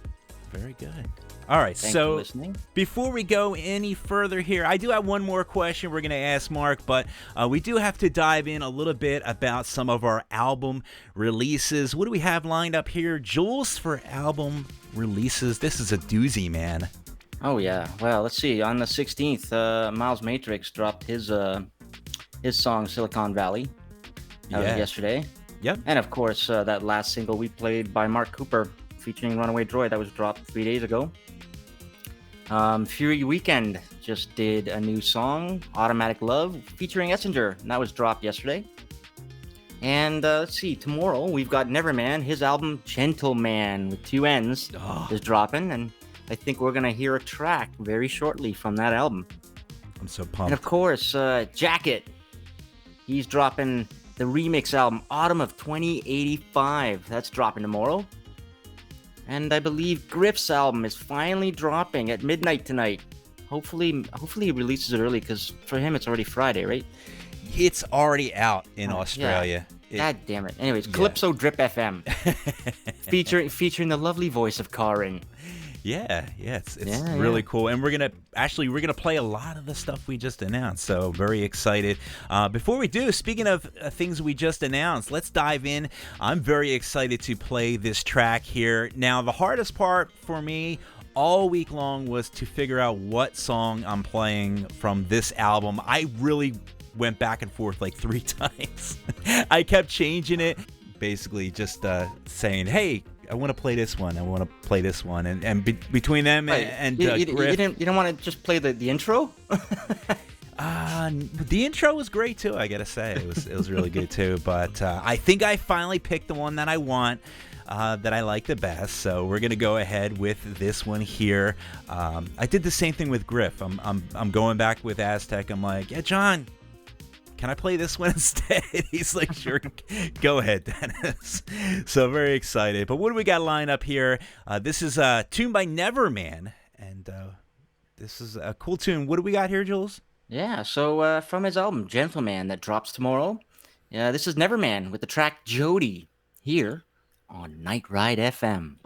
Very good. All right, Thanks for so listening. before we go any further here, I do have one more question we're going to ask Mark, but we do have to dive in a little bit about some of our album releases. What do we have lined up here, Jules, for album releases? This is a doozy, man. Oh yeah. Well, let's see. On the 16th, Miles Matrix dropped his song Silicon Valley. That was yesterday. Yep. And of course, that last single we played by Mark Cooper featuring Runaway Droid that was dropped 3 days ago. Fury Weekend just did a new song, Automatic Love, featuring Essinger, and that was dropped yesterday. And let's see, tomorrow we've got NeverMann, his album Gentleman with 2 N's is dropping, and I think we're going to hear a track very shortly from that album. I'm so And pumped. of course, Jacket, he's dropping the remix album, Autumn of 2085, that's dropping tomorrow. And I believe Gryff's album is finally dropping at midnight tonight. Hopefully he releases it early, because for him it's already Friday, right? It's already out in Australia. God damn it. Anyways, Calypso Drip FM, featuring the lovely voice of Karin. Yeah, it's really cool, and we're gonna play a lot of the stuff we just announced. So very excited. Before we do, speaking of things we just announced, let's dive in. I'm very excited to play this track here. Now, the hardest part for me all week long was to figure out what song I'm playing from this album. I really went back and forth like 3 times. I kept changing it, basically just saying, "Hey, I want to play this one. I want to play this one," and between them and Gryff, you didn't want to just play the intro? The intro was great too. I gotta say, it was really good too. But I think I finally picked the one that I want, that I like the best. So we're gonna go ahead with this one here. I did the same thing with Gryff. I'm going back with Aztec. I'm like, yeah, John, can I play this one instead? He's like, sure, go ahead, Dennis. So very excited. But what do we got lined up here? This is a tune by NeverMann, and this is a cool tune. What do we got here, Jules? Yeah, so from his album Gentleman that drops tomorrow, this is NeverMann with the track Jody here on Night Ride FM.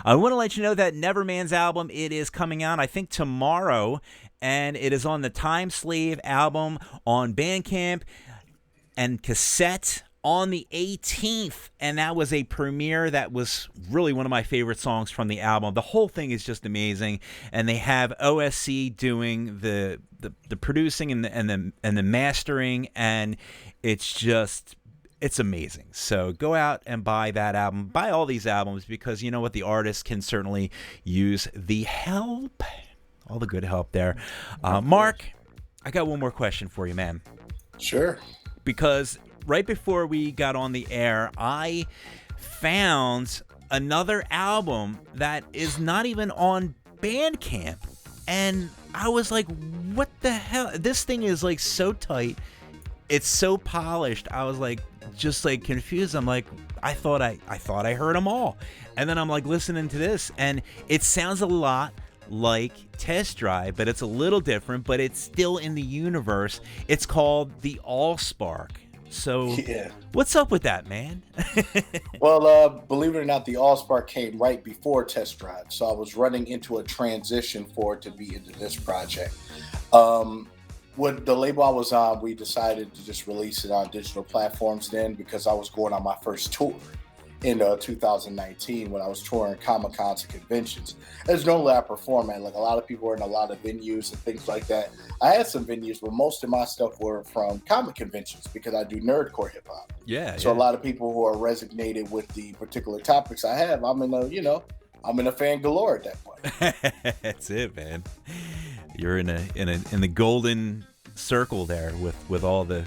I want to let you know that NeverMann's album, it is coming out, I think, tomorrow, and it is on the Time Slave album on Bandcamp and cassette on the 18th, and that was a premiere that was really one of my favorite songs from the album. The whole thing is just amazing, and they have OSC doing the producing and the mastering, and it's amazing. So go out and buy that album. Buy all these albums, because you know what, the artist can certainly use the help, all the good help there. Mark, I got one more question for you, man. Sure. Because right before we got on the air, I found another album that is not even on Bandcamp. And I was like, what the hell? This thing is like so tight. It's so polished. I was like, just like confused. I'm like, I thought I heard them all. And then I'm like listening to this, and it sounds a lot like Test Drive, but it's a little different, but it's still in the universe. It's called the Allspark. So yeah. What's up with that, man? Well, believe it or not, the Allspark came right before Test Drive, so I was running into a transition for it to be into this project. With the label I was on, we decided to just release it on digital platforms then, because I was going on my first tour in 2019 when I was touring Comic-Cons and conventions. There's no way I perform at, like, a lot of people were in a lot of venues and things like that. I had some venues, but most of my stuff were from comic conventions because I do nerdcore hip hop. Yeah. So a lot of people who are resonated with the particular topics I have, I'm in a fan galore at that point. That's it, man. You're in the golden circle there with all the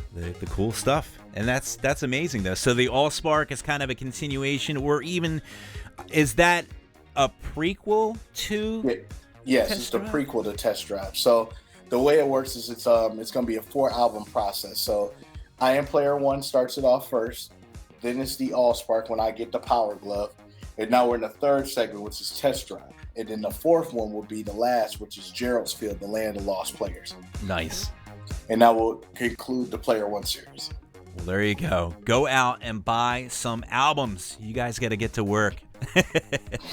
cool stuff, and that's amazing though. So the Allspark is kind of a continuation, or even is that a prequel to? Yes, Test it's the Drive? prequel to Test Drive. So the way it works is it's going to be a 4-album process. So I Am Player One starts it off first, then it's the Allspark when I get the Power Glove, and now we're in the third segment, which is Test Drive. And then the fourth one will be the last, which is Gerald's Field, the Land of Lost Players. Nice. And that will conclude the Player One series. Well, there you go. Go out and buy some albums. You guys got to get to work.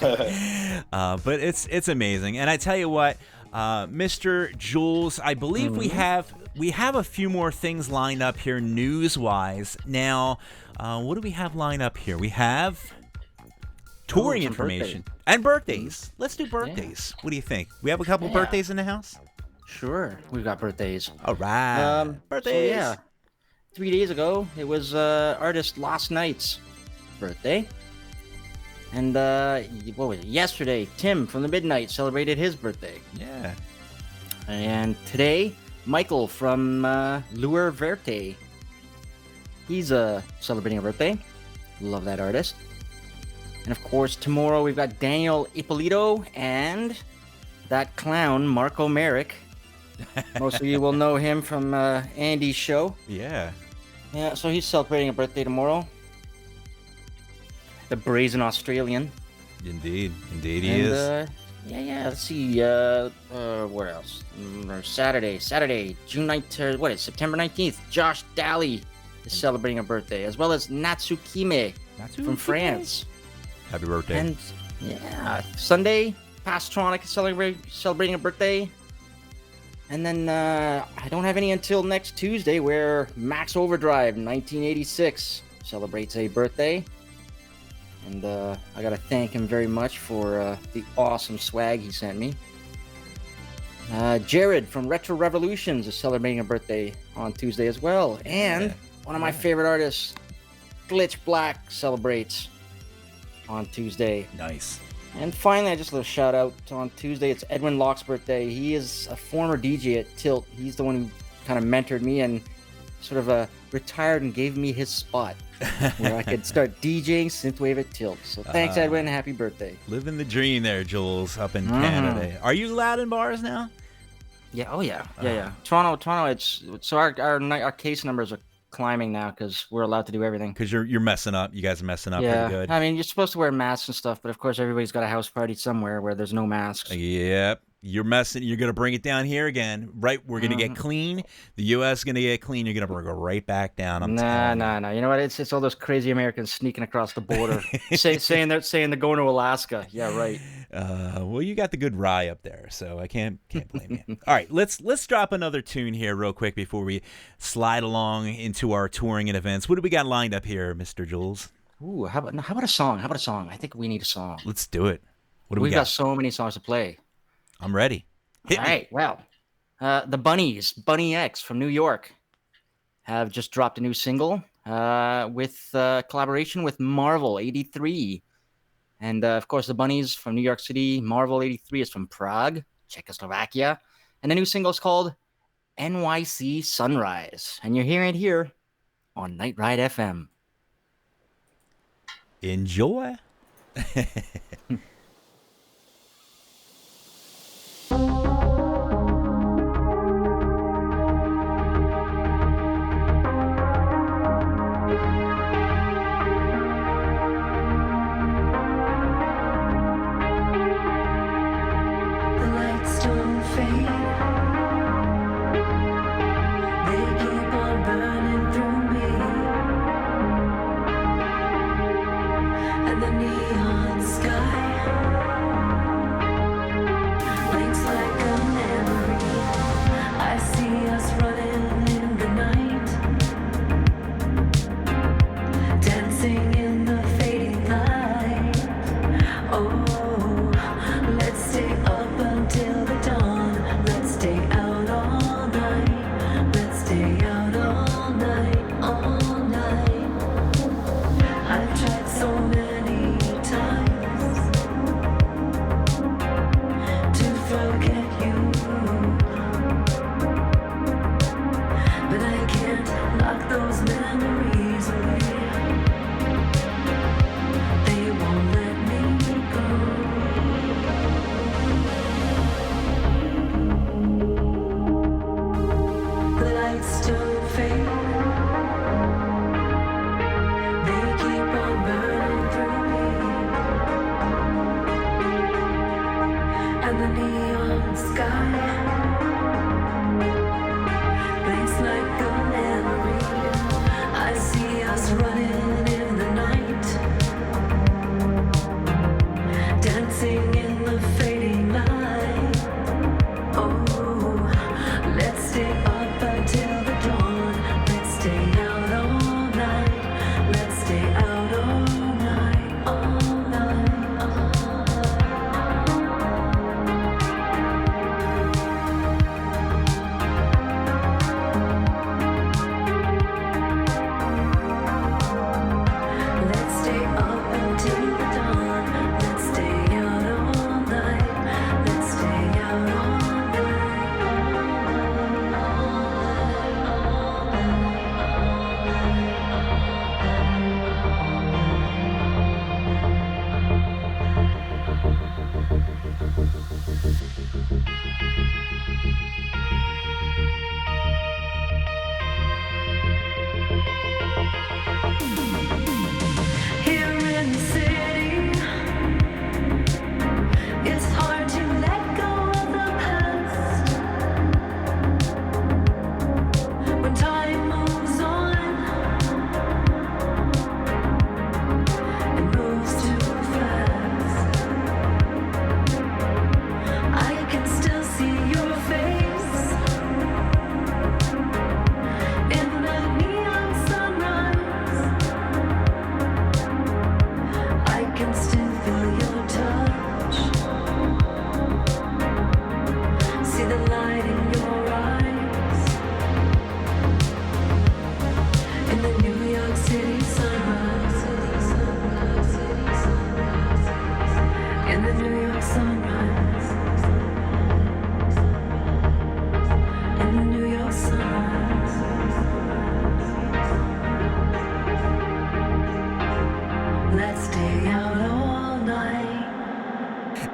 But it's amazing. And I tell you what, Mr. Jules, I believe we have a few more things lined up here news-wise. Now, what do we have lined up here? We have touring information and birthdays. Let's do birthdays. What do you think? We have a couple birthdays in the house? Sure, we've got birthdays. All right. Birthdays. So 3 days ago, it was artist Last Night's birthday. And what was it? Yesterday, Tim from the Midnight celebrated his birthday. Yeah. And today, Michael from Lueur Verte. He's celebrating a birthday. Love that artist. And of course, tomorrow we've got Daniel Ippolito and that clown, Marco Merrick. Most of you will know him from Andy's show. Yeah. Yeah, so he's celebrating a birthday tomorrow. The brazen Australian. Indeed he is. Let's see. Where else? Saturday, June 19th. What is September 19th? Josh Daly is celebrating a birthday, as well as Natsukime from France. Happy birthday. And Sunday, Pastronic is celebrating a birthday. And then I don't have any until next Tuesday, where Max Overdrive 1986 celebrates a birthday. And I got to thank him very much for the awesome swag he sent me. Jared from Retro Revolutions is celebrating a birthday on Tuesday as well. And one of my favorite artists, Glitch Black, celebrates on Tuesday. Nice. And finally, just a little shout out on Tuesday. It's Edwin Locke's birthday. He is a former DJ at Tilt. He's the one who kind of mentored me and sort of retired and gave me his spot where I could start DJing synthwave at Tilt. So thanks, Edwin. Happy birthday. Living the dream there, Jules, up in Canada. Are you loud in bars now? Yeah. Oh yeah. Yeah. Toronto. It's so our case numbers are climbing now because we're allowed to do everything. Because you're messing up. You guys are messing up pretty good. I mean, you're supposed to wear masks and stuff, but of course everybody's got a house party somewhere where there's no masks. Yep. You're messing. You're gonna bring it down here again, right? We're gonna get clean. The U.S. is gonna get clean. You're gonna bring it right back down. I'm telling you. Nah. You know what? It's all those crazy Americans sneaking across the border, saying they're going to Alaska. Yeah, right. Well, you got the good rye up there, so I can't blame you. All right, let's drop another tune here real quick before we slide along into our touring and events. What do we got lined up here, Mr. Jules? Ooh, how about a song? I think we need a song. Let's do it. What do we We've got? got so many songs to play. I'm ready. Hit All me. right. Well, the Bunnies, Bunny X from New York, have just dropped a new single with collaboration with Marvel 83. And, of course, the Bunnies from New York City. Marvel 83 is from Prague, Czechoslovakia. And the new single is called NYC Sunrise. And you're hearing it here on Night Ride FM. Enjoy.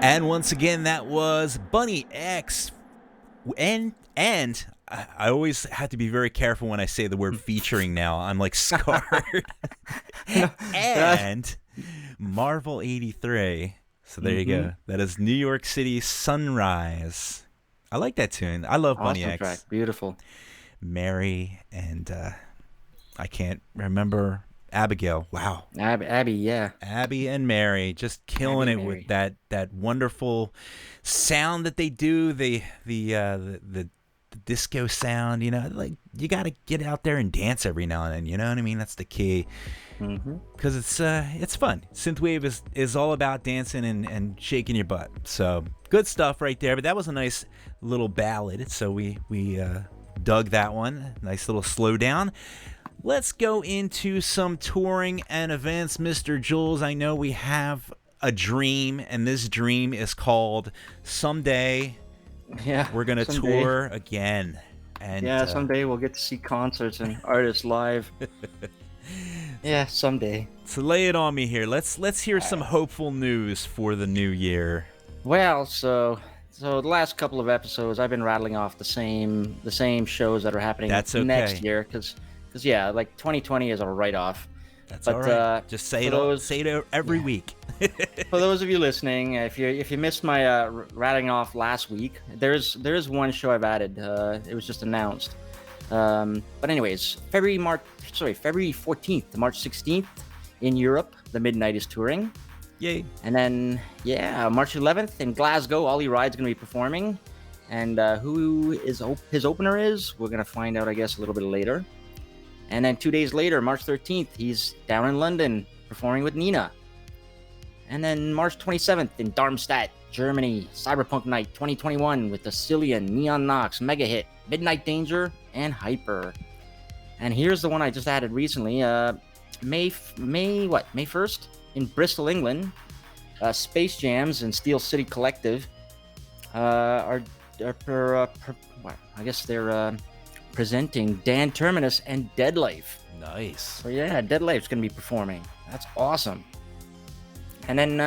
And once again, that was Bunny X. And I always have to be very careful when I say the word featuring now. I'm like scarred. And Marvel 83 So there you go. That is New York City Sunrise. I like that tune. I love Bunny Awesome X. track. Beautiful. Mary and I can't remember Abigail. Wow. Abby, yeah. Abby and Mary just killing it with that wonderful sound that they do, the disco sound, you know, like you got to get out there and dance every now and then, you know what I mean? That's the key. Because it's fun. Synthwave is all about dancing and shaking your butt. So good stuff right there. But that was a nice little ballad. So we dug that one. Nice little slow down. Let's go into some touring and events. Mr. Jules, I know we have a dream, and this dream is called someday we're going to tour again. And someday we'll get to see concerts and artists live. Yeah, someday. So lay it on me here. Let's hear some hopeful news for the new year. Well, so the last couple of episodes, I've been rattling off the same shows that are happening next year, because like 2020 is a write-off. That's all right. Just say it every week. For those of you listening, if you missed my rattling off last week, there's one show I've added. It was just announced. But anyways, February 14th to March 16th in Europe, the Midnight is touring. Yay. And then, March 11th in Glasgow, Ollie Ride's going to be performing. And who his opener is, we're going to find out, I guess, a little bit later. And then 2 days later, March 13th, he's down in London performing with Nina. And then March 27th in Darmstadt, Germany, Cyberpunk Night 2021 with Asilian, Neon Nox, Mega Hit, Midnight Danger, and Hyper. And here's the one I just added recently. May 1st in Bristol, England. Space Jams and Steel City Collective are they're presenting Dan Terminus and Deadlife. Nice. So yeah, Deadlife's going to be performing. That's awesome. And then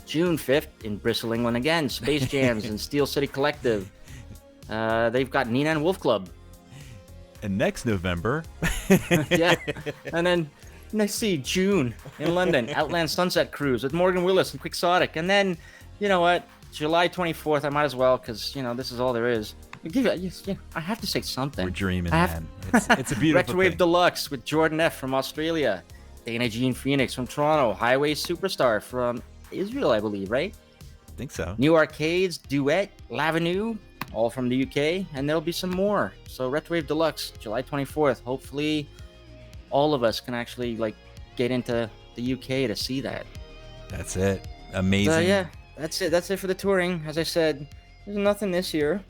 June 5th in Bristol, England again. Space Jams and Steel City Collective. They've got Nina and Wolf Club. And next November. Yeah. And then let's see, June in London, Outland Sunset Cruise with Morgan Willis and Quixotic. And then, you know what? July 24th, I might as well, because, this is all there is. I have to say something. We're dreaming, man. It's a beautiful Retrowave thing. Deluxe with Jordan F. from Australia. Dana Jean Phoenix from Toronto. Highway Superstar from Israel, I believe, right? I think so. New Arcades, Duet, L'Avenue, all from the UK. And there'll be some more. So Retrowave Deluxe, July 24th. Hopefully all of us can actually get into the UK to see that. That's it. Amazing. So yeah, that's it. That's it for the touring. As I said, there's nothing this year.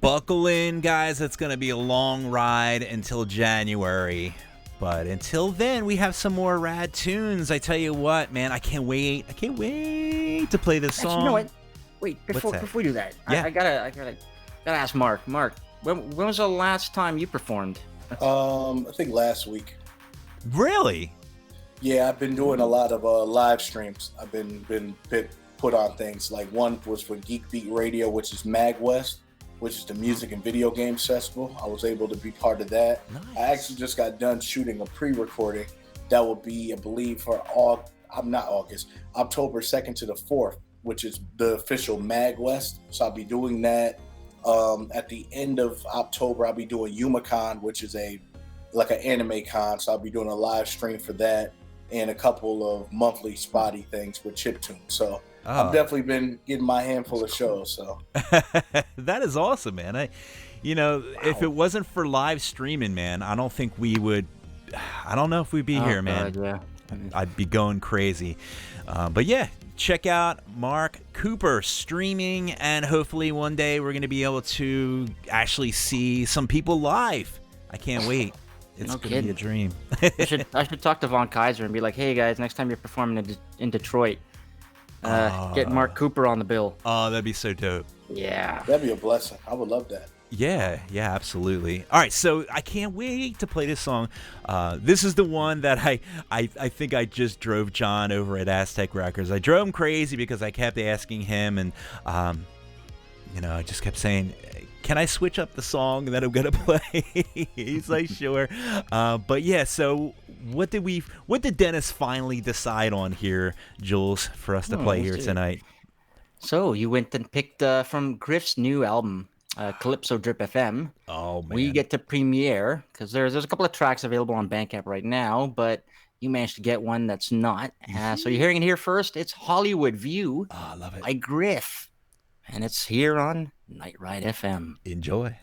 Buckle in, guys. It's going to be a long ride until January. But until then, we have some more rad tunes. I tell you what, man, I can't wait. I can't wait to play this song. Actually, you know what? Wait, before we do that, Yeah. I gotta ask Mark. Mark, when was the last time you performed? I think last week. Really? Yeah, I've been doing a lot of live streams. I've been put on things. Like one was for Geek Beat Radio, which is MagWest, which is the music and video games festival. I was able to be part of that. Nice. I actually just got done shooting a pre-recording that will be, I believe, for October 2nd to the 4th, which is the official MagWest. So I'll be doing that. At the end of October, I'll be doing YumaCon, which is an anime con. So I'll be doing a live stream for that and a couple of monthly spotty things with chiptune. So I've definitely been getting my handful of shows. So that is awesome, man. If it wasn't for live streaming, man, I don't think we would. I don't know if we'd be here, man. God, yeah. I'd be going crazy. But yeah, check out Mark Cooper streaming, and hopefully one day we're going to be able to actually see some people live. I can't wait. It's No going to kidding. be a dream. I should talk to Von Kaiser and be like, hey guys, next time you're performing in Detroit, get Mark Cooper on the bill. Oh, that'd be so dope. Yeah. that'd be a blessing. I would love that. Yeah, absolutely. All right, so I can't wait to play this song. This is the one that I think I just drove John over at Aztec Records. I drove him crazy because I kept asking him, and I just kept saying, can I switch up the song that I'm gonna play? He's like, sure. But yeah, so what did Dennis finally decide on here, Jules, for us to play here tonight? So you went and picked from Gryff's new album, Calypso Drip FM. Oh man, we get to premiere because there's a couple of tracks available on Bandcamp right now, but you managed to get one that's not. So you're hearing it here first. It's Hollywood View. Oh, I love it. By Gryff, and it's here on Night Ride FM. Enjoy.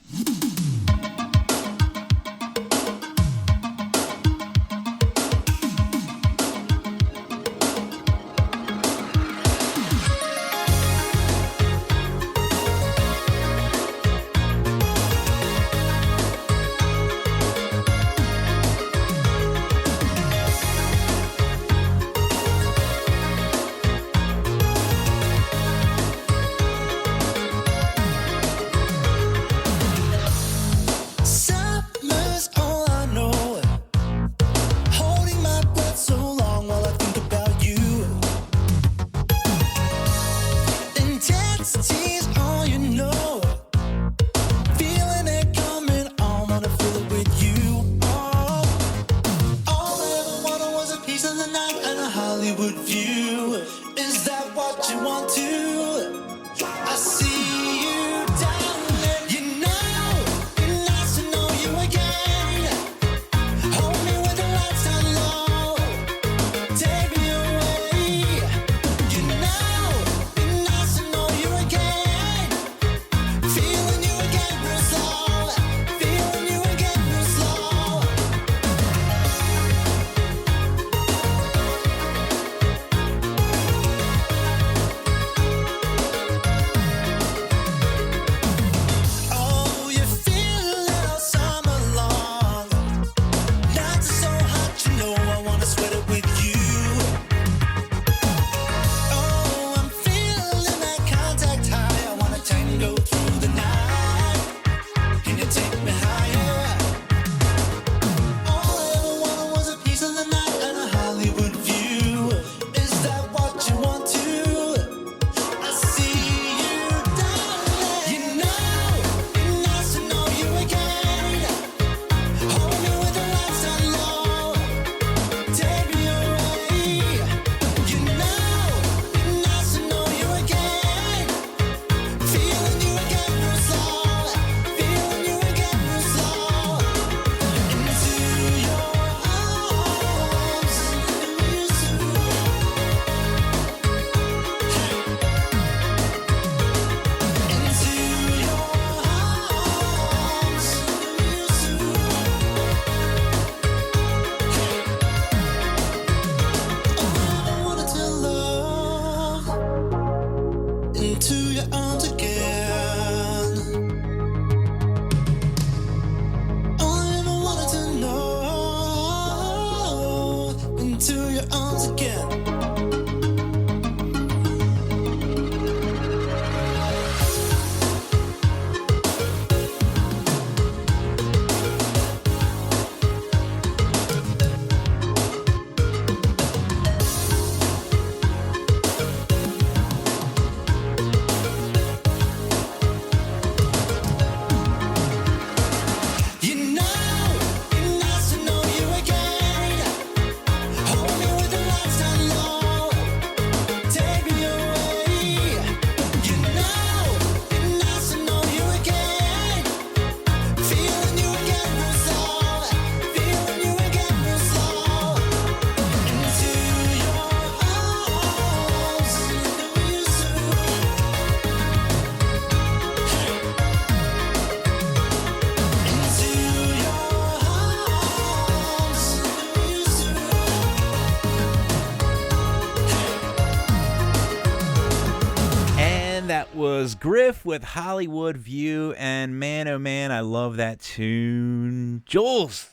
Was Gryff with Hollywood View, and man, oh man, I love that tune. Jules,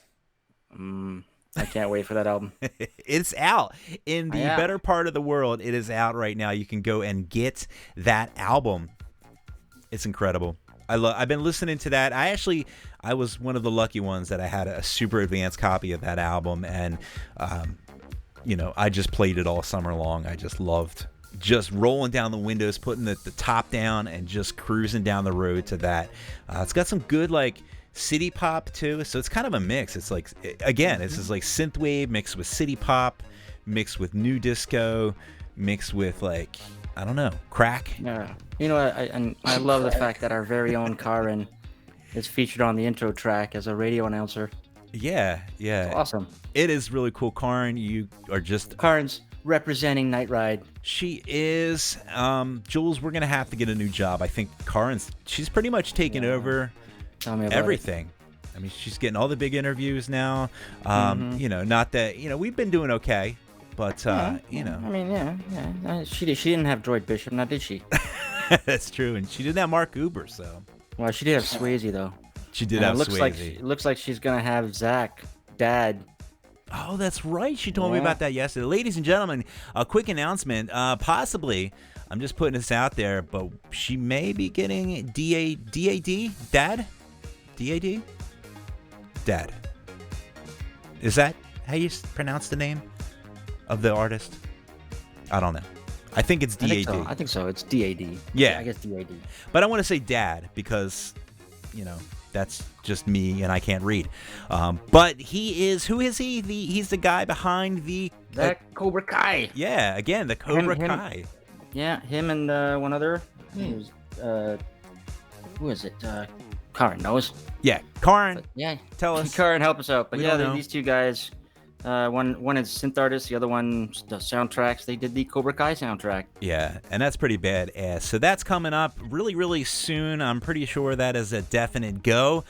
I can't wait for that album. It's out in the better part of the world. It is out right now. You can go and get that album. It's incredible. I've been listening to that. I was one of the lucky ones that I had a super advanced copy of that album, and I just played it all summer long. I just loved just rolling down the windows, putting the top down, and just cruising down the road to that. It's got some good like city pop too, so it's kind of a mix. It's like, again, this is like synthwave mixed with city pop, mixed with new disco, mixed with like, I don't know, crack. Yeah, I love the fact that our very own Karin is featured on the intro track as a radio announcer. Yeah. It's awesome. It is really cool. Karin, you are just... Karin's representing Night Ride. She is. Jules, we're going to have to get a new job. I think she's pretty much taken over Tell me about everything. I mean, she's getting all the big interviews now. Not that, we've been doing okay, but, I mean, yeah. She didn't have Droid Bishop, now did she? That's true, and she didn't have Mark Uber, so... Well, she did have Swayze, though. She did have Swayze. It looks like she's going to have Zach, Dad. Oh, that's right. She told me about that yesterday. Ladies and gentlemen, a quick announcement. Possibly, I'm just putting this out there, but she may be getting DAD? Dad? DAD? Dad. Is that how you pronounce the name of the artist? I don't know. I think it's DAD. I think so. It's DAD. Yeah. I guess DAD. But I want to say Dad because, that's just me and I can't read. But who is he? He's the guy behind That Cobra Kai. Yeah, again, the Cobra Kai. Yeah, him and one other. Who is it? Karin knows. Yeah, Karin. Yeah. Tell us. Karin, help us out. But We don't know. these two guys, one is synth artist, the other one does soundtracks. They did the Cobra Kai soundtrack. Yeah, and that's pretty badass. So that's coming up really, really soon. I'm pretty sure that is a definite go.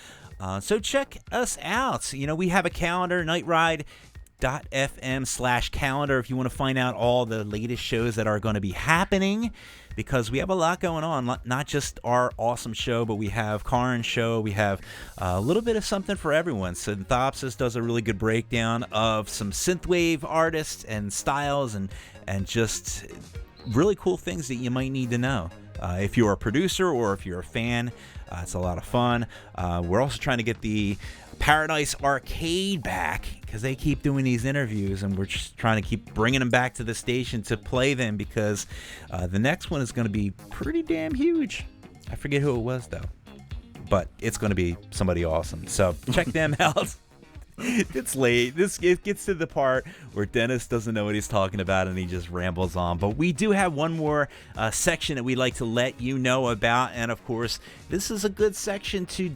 So check us out. We have a calendar, nightride.fm/calendar, if you want to find out all the latest shows that are going to be happening, because we have a lot going on, not just our awesome show, but we have Karin's show. We have a little bit of something for everyone. Synthopsis does a really good breakdown of some synthwave artists and styles and just really cool things that you might need to know. If you're a producer or if you're a fan, it's a lot of fun. We're also trying to get the Paradise Arcade back because they keep doing these interviews, and we're just trying to keep bringing them back to the station to play them because the next one is going to be pretty damn huge. I forget who it was, though, but it's going to be somebody awesome. So check them out. It's late. It gets to the part where Dennis doesn't know what he's talking about and he just rambles on. But we do have one more section that we'd like to let you know about. And of course, this is a good section to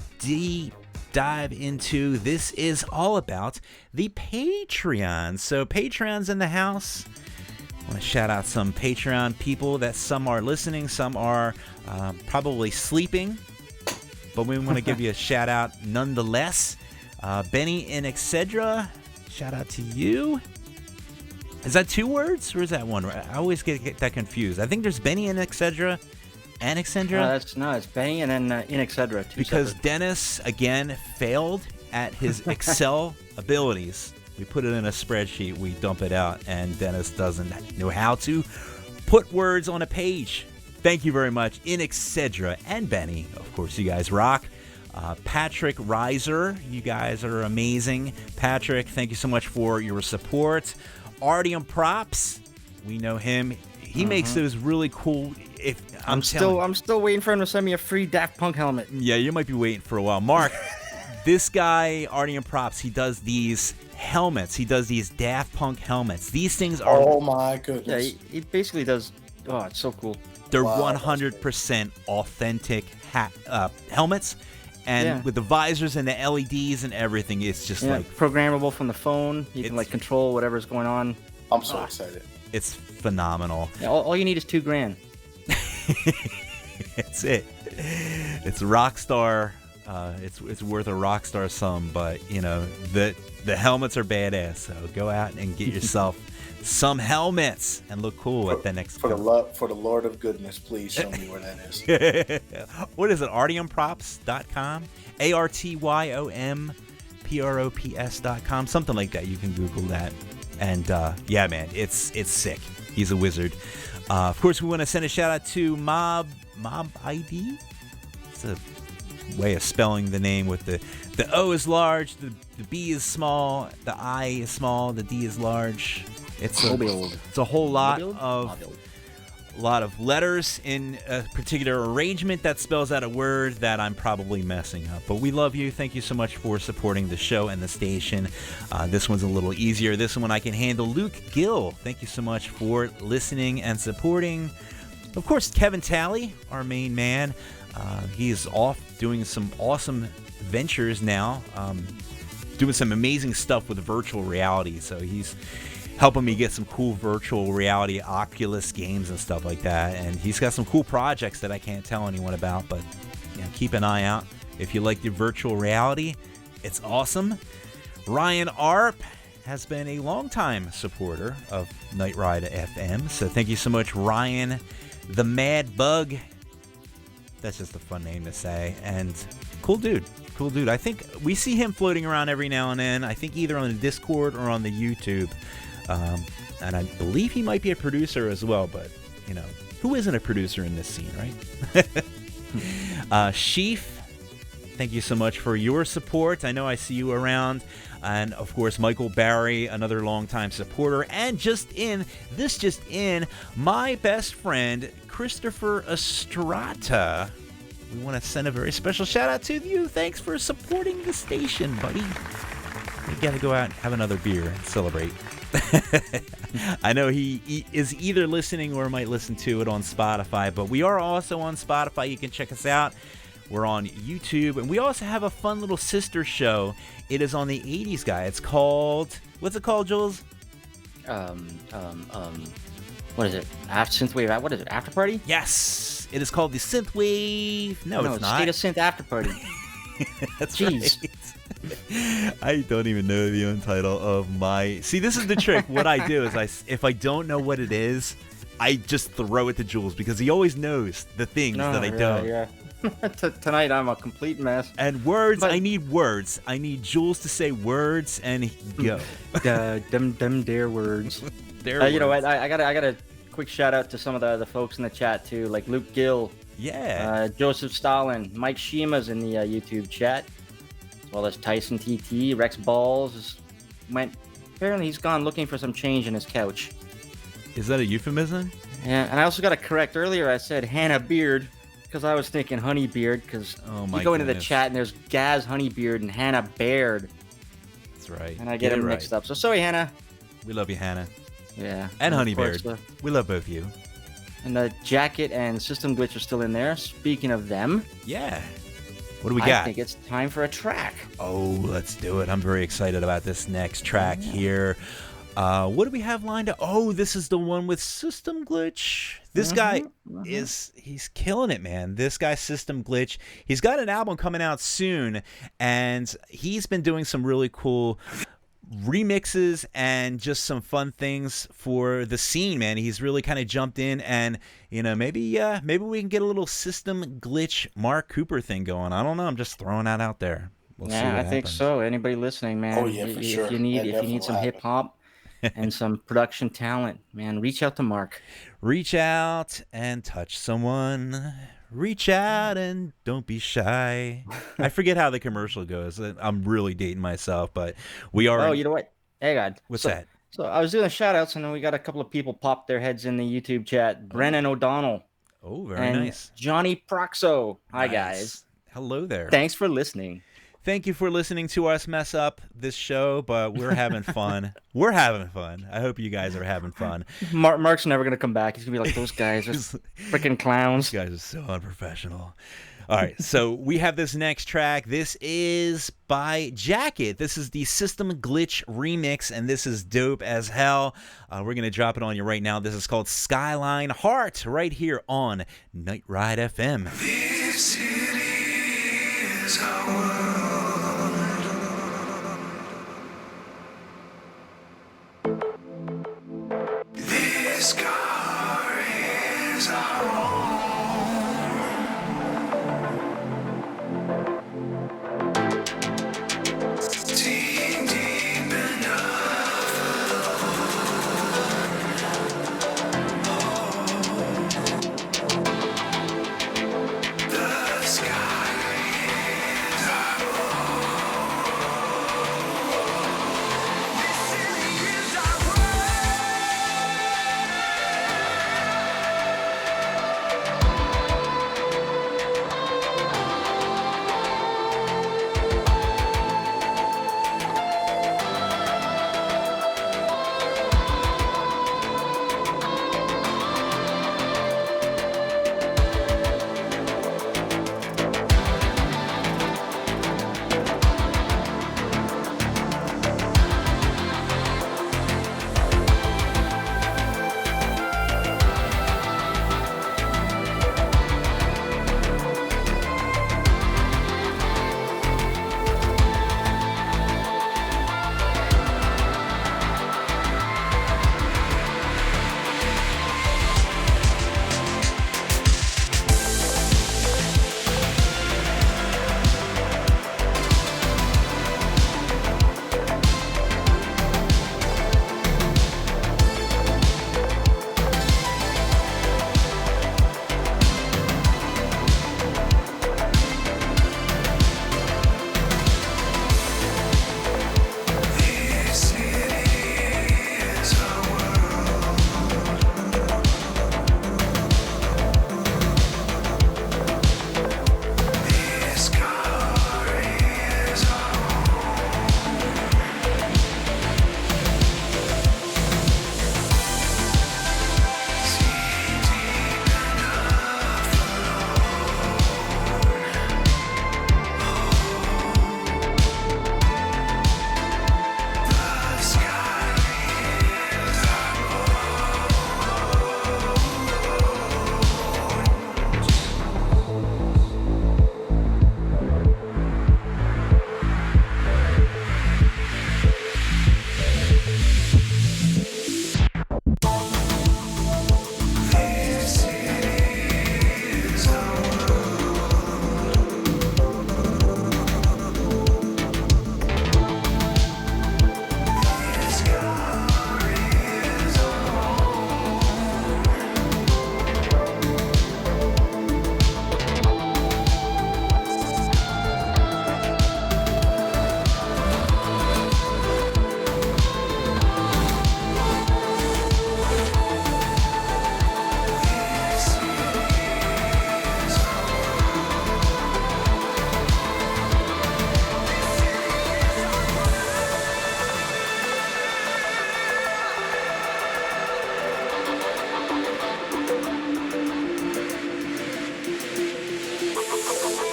dive into. This is all about the Patreon. So Patreon's in the house. I want to shout out some Patreon people that some are listening, some are probably sleeping. But we want to give you a shout out nonetheless. Benny and Excedra, shout out to you. Is that two words or is that one? I always get that confused. I think there's Benny and Excedra and Excedra. No, it's Benny and then in Excedra. Because separate. Dennis, again, failed at his Excel abilities. We put it in a spreadsheet, we dump it out, and Dennis doesn't know how to put words on a page. Thank you very much, in Excedra and Benny. Of course, you guys rock. Patrick Reiser, you guys are amazing. Patrick, thank you so much for your support. Artyom Props, we know him. He makes those really cool. I'm still waiting for him to send me a free Daft Punk helmet. Yeah, you might be waiting for a while, Mark. This guy, Artyom Props, he does these helmets. He does these Daft Punk helmets. These things are. Oh my goodness! Yeah, he basically does. Oh, it's so cool. They're 100% authentic helmets. And with the visors and the LEDs and everything, it's just like programmable from the phone. You can control whatever's going on. I'm so excited. It's phenomenal. Yeah, all you need is $2,000. That's it. It's Rockstar. It's worth a Rockstar sum, but the helmets are badass. So go out and get yourself some helmets and look cool at the next. For the Lord of goodness, please show me where that is. What is it? ArtyomProps.com? ARTYOMPROPS.com? Something like that. You can Google that. And yeah, man, it's sick. He's a wizard. Of course, we want to send a shout out to Mob ID. It's a way of spelling the name with the O is large, the B is small, the I is small, the D is large. It's a whole lot a lot of letters in a particular arrangement that spells out a word that I'm probably messing up. But we love you. Thank you so much for supporting the show and the station. This one's a little easier. This one I can handle. Luke Gill, thank you so much for listening and supporting. Of course, Kevin Talley, our main man. He is off doing some awesome ventures now, doing some amazing stuff with virtual reality. So he's helping me get some cool virtual reality Oculus games and stuff like that. And he's got some cool projects that I can't tell anyone about, but keep an eye out. If you like the virtual reality, it's awesome. Ryan Arp has been a longtime supporter of Night Ride FM. So thank you so much, Ryan the Mad Bug. That's just a fun name to say. And cool dude. I think we see him floating around every now and then. I think either on the Discord or on the YouTube. And I believe he might be a producer as well, but, who isn't a producer in this scene, right? Sheaf, thank you so much for your support. I know I see you around. And, of course, Michael Barry, another longtime supporter. And just in, my best friend, Christopher Estrata. We want to send a very special shout-out to you. Thanks for supporting the station, buddy. We got to go out and have another beer and celebrate. I know he is either listening or might listen to it on Spotify, but we are also on Spotify. You can check us out. We're on YouTube, and we also have a fun little sister show. It is on the 80s guy. It's called, what's it called, Jules? What is it? Synthwave. What is it? After Party? Yes, it is called the Synthwave. No, it's not. State of Synth After Party. That's Jeez. right. I don't even know the title of my. See, this is the trick. What I do is, if I don't know what it is, I just throw it to Jules because he always knows the things that I don't. Yeah. Tonight I'm a complete mess. And words, I need words. I need Jules to say words and go. Them dare words. You know what? I got a quick shout out to some of the folks in the chat too, like Luke Gill. Yeah. Joseph Stalin, Mike Shima's in the YouTube chat, as well as Tyson TT, Rex Balls apparently he's gone looking for some change in his couch. Is that a euphemism? Yeah, and I also got to correct earlier. I said Hannah Beard because I was thinking Honeybeard because you go into the chat and there's Gaz Honeybeard and Hannah Baird. That's right. And I get them mixed up. So sorry, Hannah. We love you, Hannah. Yeah. And Honeybeard. We love both of you. And the Jacket and System Glitch are still in there. Speaking of them. Yeah. What do we got? I think it's time for a track. Oh, let's do it. I'm very excited about this next track here. What do we have lined up? Oh, this is the one with System Glitch. This guy he's killing it, man. This guy, System Glitch, he's got an album coming out soon, and he's been doing some really cool remixes and just some fun things for the scene, man. He's really kind of jumped in, and maybe we can get a little System Glitch Mark Cooper thing going. I don't know. I'm just throwing that out there. We'll see what I think so. Anybody listening, man? Oh yeah, for sure. If you need some hip hop and some production talent, man, reach out to Mark. Reach out and touch someone. Reach out and don't be shy. I forget how the commercial goes. I'm really dating myself, but we are. Oh, you know what? Hey, God. What's that? So I was doing the shout outs, and then we got a couple of people pop their heads in the YouTube chat. Brennan O'Donnell. Oh, very nice. Johnny Proxo. Hi, nice. guys. Hello there. Thanks for listening. Thank you for listening to us mess up this show, but we're having fun. We're having fun. I hope you guys are having fun. Mark's never going to come back. He's going to be like, those guys are freaking clowns. Those guys are so unprofessional. All right, so we have this next track. This is by Jacket. This is the System Glitch remix, and this is dope as hell. We're going to drop it on you right now. This is called Skyline Heart right here on Night Ride FM. This is our world. This car is our home. Dig deep enough. The sky is our home. This city is our world.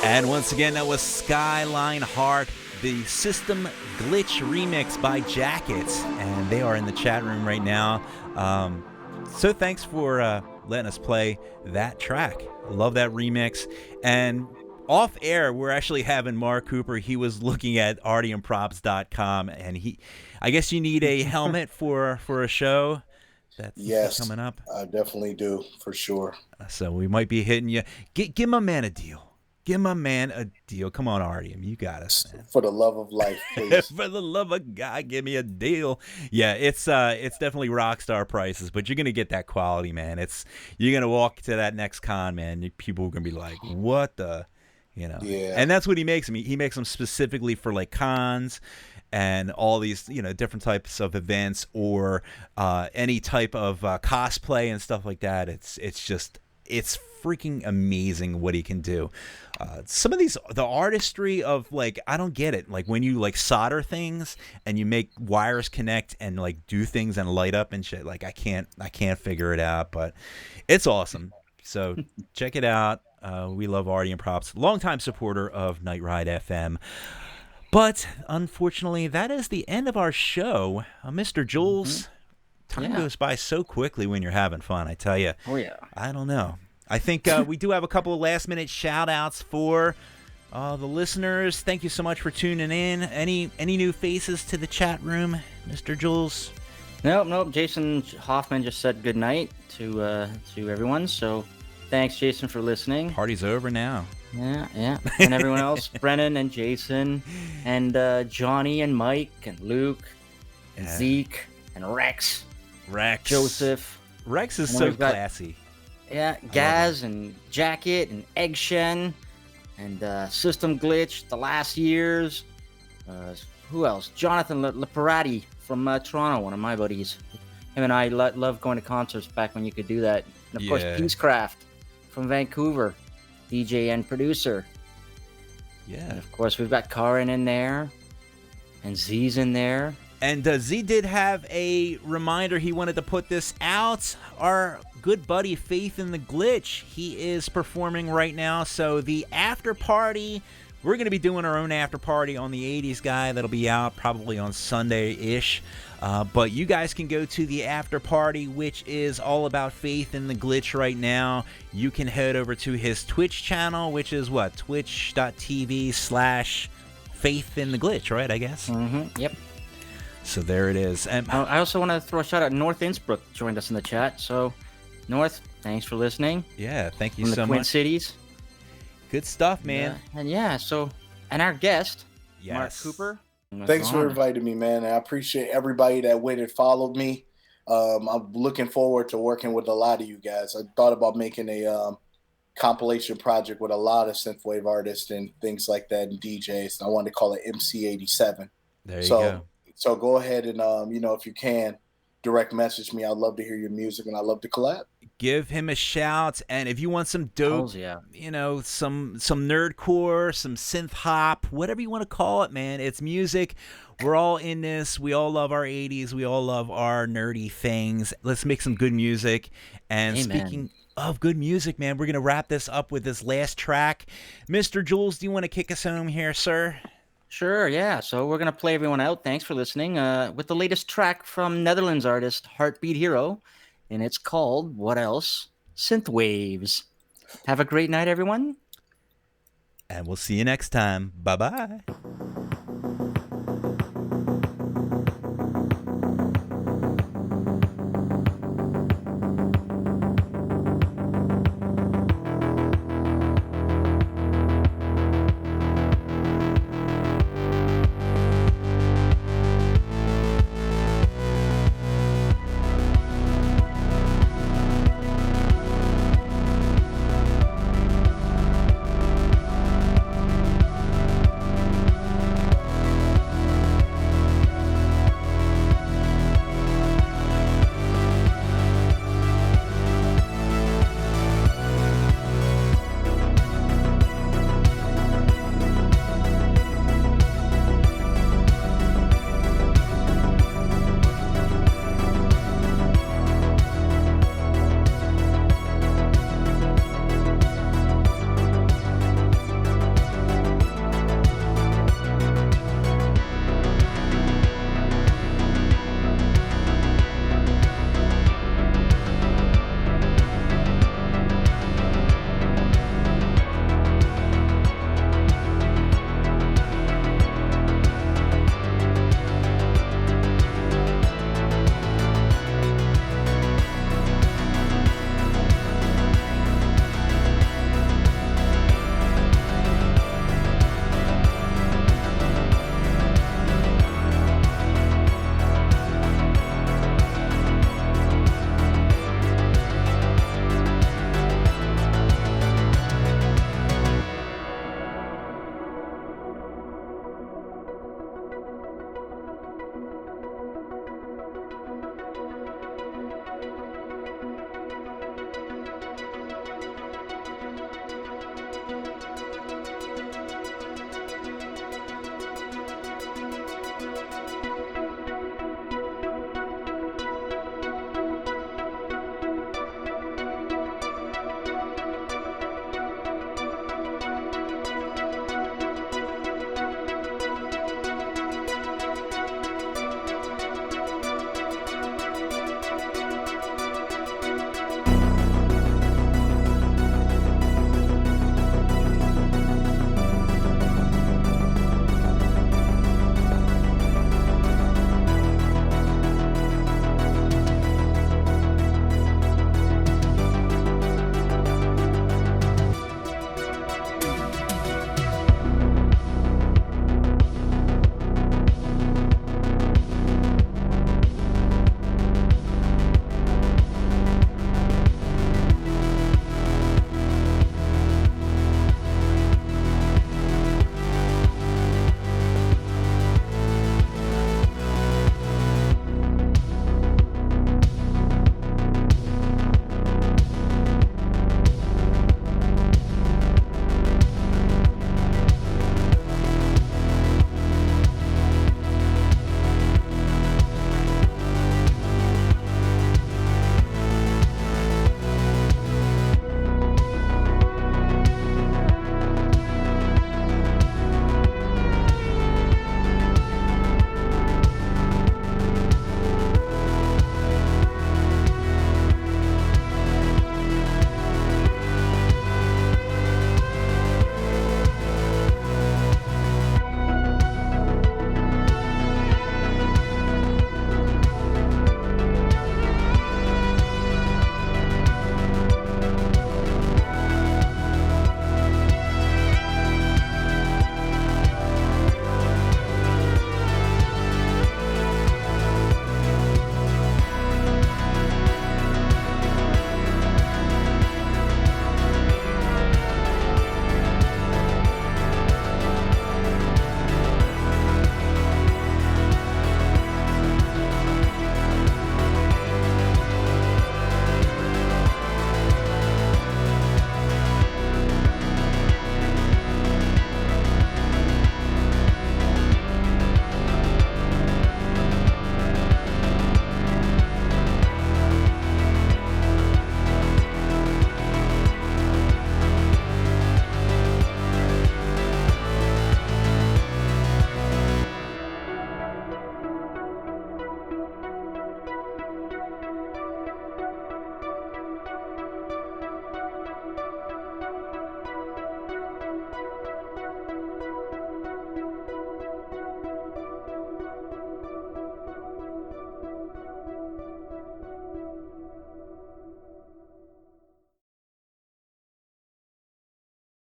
And once again, that was Skyline Heart, the System Glitch remix by Jackets. And they are in the chat room right now. So thanks for letting us play that track. I love that remix. And off air, we're actually having Mark Cooper. He was looking at artiumprops.com, and I guess you need a helmet for a show that's coming up. I definitely do, for sure. So we might be hitting you. Give my man a deal. Give my man a deal. Come on, Artium. You got us, man. For the love of life, please. For the love of God, give me a deal. Yeah, it's definitely rock star prices, but you're gonna get that quality, man. You're gonna walk to that next con, man. People are gonna be like, what the, Yeah. And that's what he makes them. He makes them specifically for like cons and all these, different types of events or any type of cosplay and stuff like that. It's freaking amazing what he can do. Some of the artistry of like, I don't get it. Like when you like solder things and you make wires connect and like do things and light up and shit. Like I can't figure it out, but it's awesome. So check it out. We love Artie and Props, longtime supporter of Night Ride FM. But unfortunately, that is the end of our show. Mr. Jules, time goes by so quickly when you're having fun, I tell you. Oh, yeah. I don't know. I think we do have a couple of last-minute shout-outs for the listeners. Thank you so much for tuning in. Any new faces to the chat room, Mr. Jules? Nope. Jason Hoffman just said good night to everyone, so thanks, Jason, for listening. Party's over now. Yeah. And everyone else, Brennan and Jason, and Johnny and Mike and Luke and Zeke and Rex. Joseph. Rex is so classy. Yeah, Gaz and Jacket and Egg Shen and System Glitch, The Last Years. Who else? Jonathan Leparati from Toronto, one of my buddies. Him and I loved going to concerts back when you could do that. And of course, Peacecraft from Vancouver, DJ and producer. Yeah. And of course, we've got Karin in there, and Z's in there. And Z did have a reminder he wanted to put this out. Our good buddy Faith in the Glitch, he is performing right now. So the after party, we're going to be doing our own after party on the 80s guy. That'll be out probably on Sunday-ish. But you guys can go to the after party, which is all about Faith in the Glitch right now. You can head over to his Twitch channel, which is what? Twitch.tv/Faith in the Glitch, right? I guess. Mm-hmm. Yep. So there it is. And I also want to throw a shout out. North Innsbruck joined us in the chat. So, North, thanks for listening. Yeah, thank you so much. From the Twin Cities. Good stuff, man. And our guest, Mark Cooper. Thanks for inviting me, man. I appreciate everybody that went and followed me. I'm looking forward to working with a lot of you guys. I thought about making a compilation project with a lot of synthwave artists and things like that and DJs. I wanted to call it MC87. There you go. So go ahead and, if you can, direct message me. I'd love to hear your music and I'd love to collab. Give him a shout. And if you want some dope, some nerdcore, some synth hop, whatever you want to call it, man, it's music. We're all in this. We all love our 80s. We all love our nerdy things. Let's make some good music. And speaking of good music, man, we're going to wrap this up with this last track. Mr. Jules, do you want to kick us home here, sir? Sure, yeah. So we're going to play everyone out. Thanks for listening. With the latest track from Netherlands artist Heartbeat Hero, and it's called, what else? Synthwaves. Have a great night, everyone. And we'll see you next time. Bye-bye.